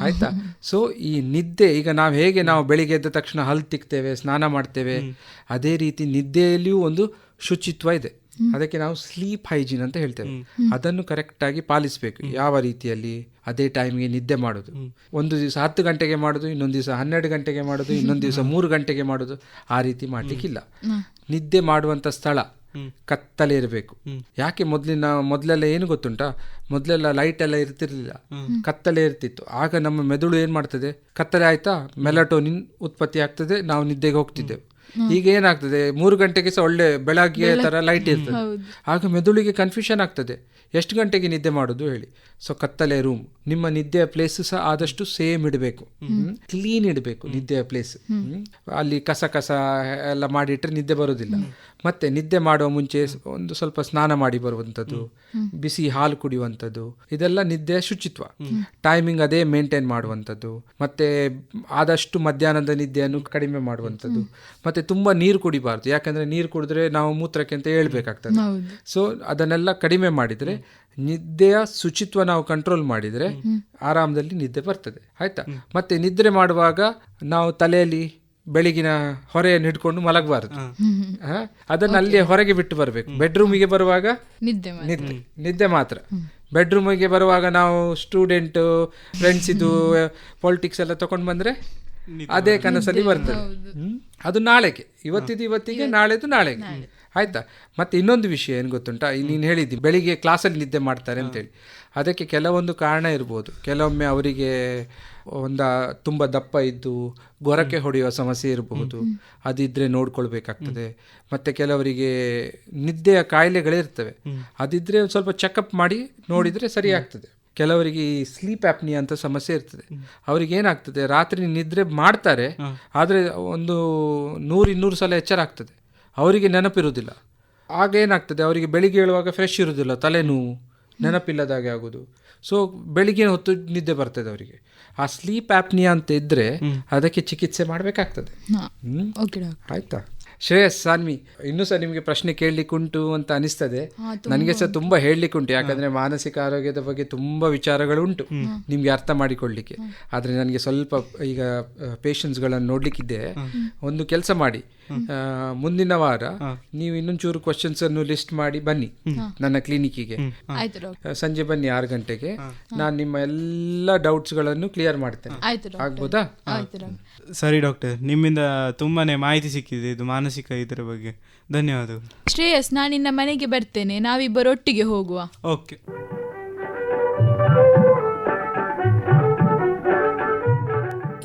ಆಯ್ತಾ? ಸೊ ಈ ನಿದ್ದೆ, ಈಗ ನಾವು ಹೇಗೆ ನಾವು ಬೆಳಿಗ್ಗೆ ಎದ್ದ ತಕ್ಷಣ ಹಲ್ ತಿಕ್ತೇವೆ, ಸ್ನಾನ ಮಾಡ್ತೇವೆ, ಅದೇ ರೀತಿ ನಿದ್ದೆಯಲ್ಲಿಯೂ ಒಂದು ಶುಚಿತ್ವ ಇದೆ. ಅದಕ್ಕೆ ನಾವು ಸ್ಲೀಪ್ ಹೈಜೀನ್ ಅಂತ ಹೇಳ್ತೇವೆ. ಅದನ್ನು ಕರೆಕ್ಟಾಗಿ ಪಾಲಿಸಬೇಕು. ಯಾವ ರೀತಿಯಲ್ಲಿ? ಅದೇ ಟೈಮ್ಗೆ ನಿದ್ದೆ ಮಾಡೋದು. ಒಂದು ದಿವಸ 10 ಗಂಟೆಗೆ ಮಾಡೋದು, ಇನ್ನೊಂದು ದಿವಸ 12 ಗಂಟೆಗೆ ಮಾಡೋದು, ಇನ್ನೊಂದು ದಿವಸ 3 ಗಂಟೆಗೆ ಮಾಡೋದು. ಆ ರೀತಿ ಮಾಡ್ಲಿಕ್ಕಿಲ್ಲ. ನಿದ್ದೆ ಮಾಡುವಂಥ ಸ್ಥಳ ಕತ್ತಲೆ ಇರಬೇಕು. ಯಾಕೆ? ಮೊದಲೆಲ್ಲ ಏನು ಗೊತ್ತುಂಟಾ? ಮೊದಲೆಲ್ಲ ಲೈಟ್ ಎಲ್ಲ ಇರ್ತಿರ್ಲಿಲ್ಲ, ಕತ್ತಲೆ ಇರ್ತಿತ್ತು. ಆಗ ನಮ್ಮ ಮೆದುಳು ಏನ್ ಮಾಡ್ತದೆ, ಕತ್ತಲೆ ಆಯ್ತಾ, ಮೆಲಟೋನಿನ್ ಉತ್ಪತ್ತಿ ಆಗ್ತದೆ, ನಾವು ನಿದ್ದೆಗೆ ಹೋಗ್ತಿದ್ದೆವು. ಈಗ ಏನಾಗ್ತದೆ, 3 ಗಂಟೆಗೆ ಸಹ ಒಳ್ಳೆ ಬೆಳಗ್ಗೆ ತರ ಲೈಟ್ ಇರ್ತದೆ. ಆಗ ಮೆದುಳಿಗೆ ಕನ್ಫ್ಯೂಷನ್ ಆಗ್ತದೆ, ಎಷ್ಟು ಗಂಟೆಗೆ ನಿದ್ದೆ ಮಾಡೋದು ಹೇಳಿ. ಸೊ ಕತ್ತಲೆ ರೂಮ್. ನಿಮ್ಮ ನಿದ್ದೆಯ ಪ್ಲೇಸ್ ಸಹ ಆದಷ್ಟು ಸೇಮ್ ಇಡಬೇಕು, ಕ್ಲೀನ್ ಇಡಬೇಕು ನಿದ್ದೆಯ ಪ್ಲೇಸ್. ಅಲ್ಲಿ ಕಸ ಎಲ್ಲ ಮಾಡಿಟ್ರೆ ನಿದ್ದೆ ಬರೋದಿಲ್ಲ. ಮತ್ತೆ ನಿದ್ದೆ ಮಾಡುವ ಮುಂಚೆ ಒಂದು ಸ್ವಲ್ಪ ಸ್ನಾನ ಮಾಡಿ ಬರುವಂಥದ್ದು, ಬಿಸಿ ಹಾಲು ಕುಡಿಯುವಂಥದ್ದು, ಇದೆಲ್ಲ ನಿದ್ದೆಯ ಶುಚಿತ್ವ. ಟೈಮಿಂಗ್ ಅದೇ ಮೇಂಟೈನ್ ಮಾಡುವಂಥದ್ದು. ಮತ್ತೆ ಆದಷ್ಟು ಮಧ್ಯಾಹ್ನದ ನಿದ್ದೆಯನ್ನು ಕಡಿಮೆ ಮಾಡುವಂಥದ್ದು. ಮತ್ತೆ ತುಂಬಾ ನೀರು ಕುಡಿಬಾರ್ದು, ಯಾಕಂದ್ರೆ ನೀರು ಕುಡಿದ್ರೆ ನಾವು ಮೂತ್ರಕ್ಕೆ ಅಂತ ಹೇಳ್ಬೇಕಾಗ್ತದೆ. ಸೊ ಅದನ್ನೆಲ್ಲ ಕಡಿಮೆ ಮಾಡಿದ್ರೆ, ನಿದ್ದೆಯ ಶುಚಿತ್ವ ನಾವು ಕಂಟ್ರೋಲ್ ಮಾಡಿದ್ರೆ ಆರಾಮದಲ್ಲಿ ನಿದ್ದೆ ಬರ್ತದೆ. ಆಯ್ತಾ? ಮತ್ತೆ ನಿದ್ರೆ ಮಾಡುವಾಗ ನಾವು ತಲೆಯಲ್ಲಿ ಬೆಳಗಿನ ಹೊರೆಯನ್ನು ಹಿಡ್ಕೊಂಡು ಮಲಗಬಾರದು. ಅದನ್ನ ಅಲ್ಲಿಯೇ ಹೊರಗೆ ಬಿಟ್ಟು ಬರಬೇಕು. ಬೆಡ್ರೂಮಿಗೆ ಬರುವಾಗ ನಿದ್ದೆ ಮಾತ್ರ. ಬೆಡ್ರೂಮಿಗೆ ಬರುವಾಗ ನಾವು ಸ್ಟೂಡೆಂಟ್ ಫ್ರೆಂಡ್ಸ್ ಇದು ಪೊಲಿಟಿಕ್ಸ್ ಎಲ್ಲ ತಗೊಂಡು ಬಂದ್ರೆ ಅದೇ ಕನಸಲ್ಲಿ ಬರ್ತದೆ. ಅದು ನಾಳೆಗೆ, ಇವತ್ತಿಗೆ, ನಾಳೆದು ನಾಳೆಗೆ. ಆಯಿತಾ. ಮತ್ತು ಇನ್ನೊಂದು ವಿಷಯ ಏನು ಗೊತ್ತುಂಟಾ, ನೀನು ಹೇಳಿದ್ದಿ ಬೆಳಿಗ್ಗೆ ಕ್ಲಾಸಲ್ಲಿ ನಿದ್ದೆ ಮಾಡ್ತಾರೆ ಅಂತೇಳಿ. ಅದಕ್ಕೆ ಕೆಲವೊಂದು ಕಾರಣ ಇರ್ಬೋದು. ಕೆಲವೊಮ್ಮೆ ಅವರಿಗೆ ತುಂಬ ದಪ್ಪ ಇದ್ದು ಗೊರಕೆ ಹೊಡೆಯುವ ಸಮಸ್ಯೆ ಇರಬಹುದು, ಅದಿದ್ದರೆ ನೋಡ್ಕೊಳ್ಬೇಕಾಗ್ತದೆ. ಮತ್ತು ಕೆಲವರಿಗೆ ನಿದ್ದೆಯ ಕಾಯಿಲೆಗಳಿರ್ತವೆ, ಅದಿದ್ದರೆ ಸ್ವಲ್ಪ ಚೆಕಪ್ ಮಾಡಿ ನೋಡಿದರೆ ಸರಿ ಆಗ್ತದೆ. ಕೆಲವರಿಗೆ ಈ ಸ್ಲೀಪ್ ಆ್ಯಪ್ನಿಯಾ ಅಂತ ಸಮಸ್ಯೆ ಇರ್ತದೆ. ಅವ್ರಿಗೆ ಏನಾಗ್ತದೆ, ರಾತ್ರಿ ನಿದ್ರೆ ಮಾಡ್ತಾರೆ, ಆದರೆ 100-200 ಸಲ ಎಚ್ಚರ ಆಗ್ತದೆ, ಅವರಿಗೆ ನೆನಪಿರುವುದಿಲ್ಲ. ಆಗ ಏನಾಗ್ತದೆ, ಅವರಿಗೆ ಬೆಳಿಗ್ಗೆ ಹೇಳುವಾಗ ಫ್ರೆಶ್ ಇರೋದಿಲ್ಲ, ತಲೆನೋವು, ನೆನಪಿಲ್ಲದಾಗೆ ಆಗೋದು. ಸೊ ಬೆಳಿಗ್ಗೆ ಹೊತ್ತು ನಿದ್ದೆ ಬರ್ತದೆ ಅವರಿಗೆ. ಆ ಸ್ಲೀಪ್ ಆ್ಯಪ್ನಿಯಾ ಅಂತ ಇದ್ದರೆ ಅದಕ್ಕೆ ಚಿಕಿತ್ಸೆ ಮಾಡಬೇಕಾಗ್ತದೆ. ಆಯಿತಾ ಶ್ರೇಯಸ್, ಸಾನ್ವಿ, ಇನ್ನೂ ಸಹ ನಿಮಗೆ ಪ್ರಶ್ನೆ ಕೇಳಲಿಕ್ಕುಂಟು ಅಂತ ಅನಿಸ್ತದೆ. ನನಗೆ ಸಹ ತುಂಬ ಹೇಳಲಿಕ್ಕುಂಟು, ಯಾಕಂದರೆ ಮಾನಸಿಕ ಆರೋಗ್ಯದ ಬಗ್ಗೆ ತುಂಬ ವಿಚಾರಗಳುಂಟು ನಿಮಗೆ ಅರ್ಥ ಮಾಡಿಕೊಳ್ಳಲಿಕ್ಕೆ. ಆದರೆ ನನಗೆ ಸ್ವಲ್ಪ ಈಗ ಪೇಷಂಟ್ಸ್ಗಳನ್ನು ನೋಡಲಿಕ್ಕಿದ್ದೆ. ಒಂದು ಕೆಲಸ ಮಾಡಿ, ಮುಂದಿನ ವಾರ ನೀವು ಇನ್ನೊಂಚೂರು ಕ್ವಶನ್ಸನ್ನು ಲಿಸ್ಟ್ ಮಾಡಿ ಬನ್ನಿ ನನ್ನ ಕ್ಲಿನಿಕ್ಕಿಗೆ. ಸಂಜೆ ಬನ್ನಿ 6 ಗಂಟೆಗೆ. ನಾನು ನಿಮ್ಮ ಎಲ್ಲ ಡೌಟ್ಸ್ಗಳನ್ನು ಕ್ಲಿಯರ್ ಮಾಡ್ತೇನೆ. ಆಗ್ಬೋದಾ? ಸರಿ ಡಾಕ್ಟರ್, ನಿಮ್ಮಿಂದ ತುಂಬಾನೇ ಮಾಹಿತಿ ಸಿಕ್ಕಿದೆ ಇದು ಮಾನಸಿಕ ಇದರ ಬಗ್ಗೆ. ಧನ್ಯವಾದಗಳು. ಶ್ರೇಯಸ್, ನಾನಿನ್ನ ಮನೆಗೆ ಬರ್ತೇನೆ, ನಾವಿಬ್ಬರು ಒಟ್ಟಿಗೆ ಹೋಗುವ. ಓಕೆ.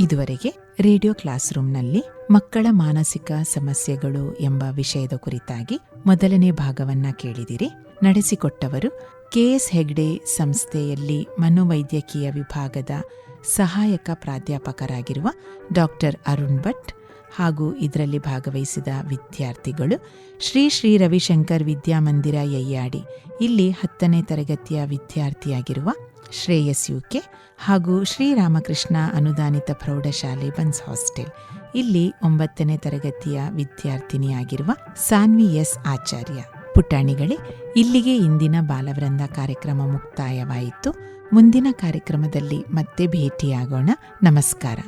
ಇದುವರೆಗೆ ರೇಡಿಯೋ ಕ್ಲಾಸ್ ರೂಮ್ನಲ್ಲಿ ಮಕ್ಕಳ ಮಾನಸಿಕ ಸಮಸ್ಯೆಗಳು ಎಂಬ ವಿಷಯದ ಕುರಿತಾಗಿ ಮೊದಲನೇ ಭಾಗವನ್ನ ಕೇಳಿದಿರಿ. ನಡೆಸಿಕೊಟ್ಟವರು KS ಹೆಗ್ಡೆ ಸಂಸ್ಥೆಯಲ್ಲಿ ಮನೋವೈದ್ಯಕೀಯ ವಿಭಾಗದ ಸಹಾಯಕ ಪ್ರಾಧ್ಯಾಪಕರಾಗಿರುವ ಡಾಕ್ಟರ್ ಅರುಣ್ ಭಟ್ ಹಾಗೂ ಇದರಲ್ಲಿ ಭಾಗವಹಿಸಿದ ವಿದ್ಯಾರ್ಥಿಗಳು ಶ್ರೀ ರವಿಶಂಕರ್ ವಿದ್ಯಾಮಂದಿರ ಯಯ್ಯಾಡಿ, ಇಲ್ಲಿ 10ನೇ ತರಗತಿಯ ವಿದ್ಯಾರ್ಥಿಯಾಗಿರುವ ಶ್ರೇಯಸ್ UK ಹಾಗೂ ಶ್ರೀರಾಮಕೃಷ್ಣ ಅನುದಾನಿತ ಪ್ರೌಢಶಾಲೆ ಬನ್ಸ್ ಹಾಸ್ಟೆಲ್, ಇಲ್ಲಿ 9ನೇ ತರಗತಿಯ ವಿದ್ಯಾರ್ಥಿನಿಯಾಗಿರುವ ಸಾನ್ವಿ S ಆಚಾರ್ಯ. ಪುಟಾಣಿಗಳೇ, ಇಲ್ಲಿಗೆ ಇಂದಿನ ಬಾಲವೃಂದ ಕಾರ್ಯಕ್ರಮ ಮುಕ್ತಾಯವಾಯಿತು. ಮುಂದಿನ ಕಾರ್ಯಕ್ರಮದಲ್ಲಿ ಮತ್ತೆ ಭೇಟಿಯಾಗೋಣ. ನಮಸ್ಕಾರ.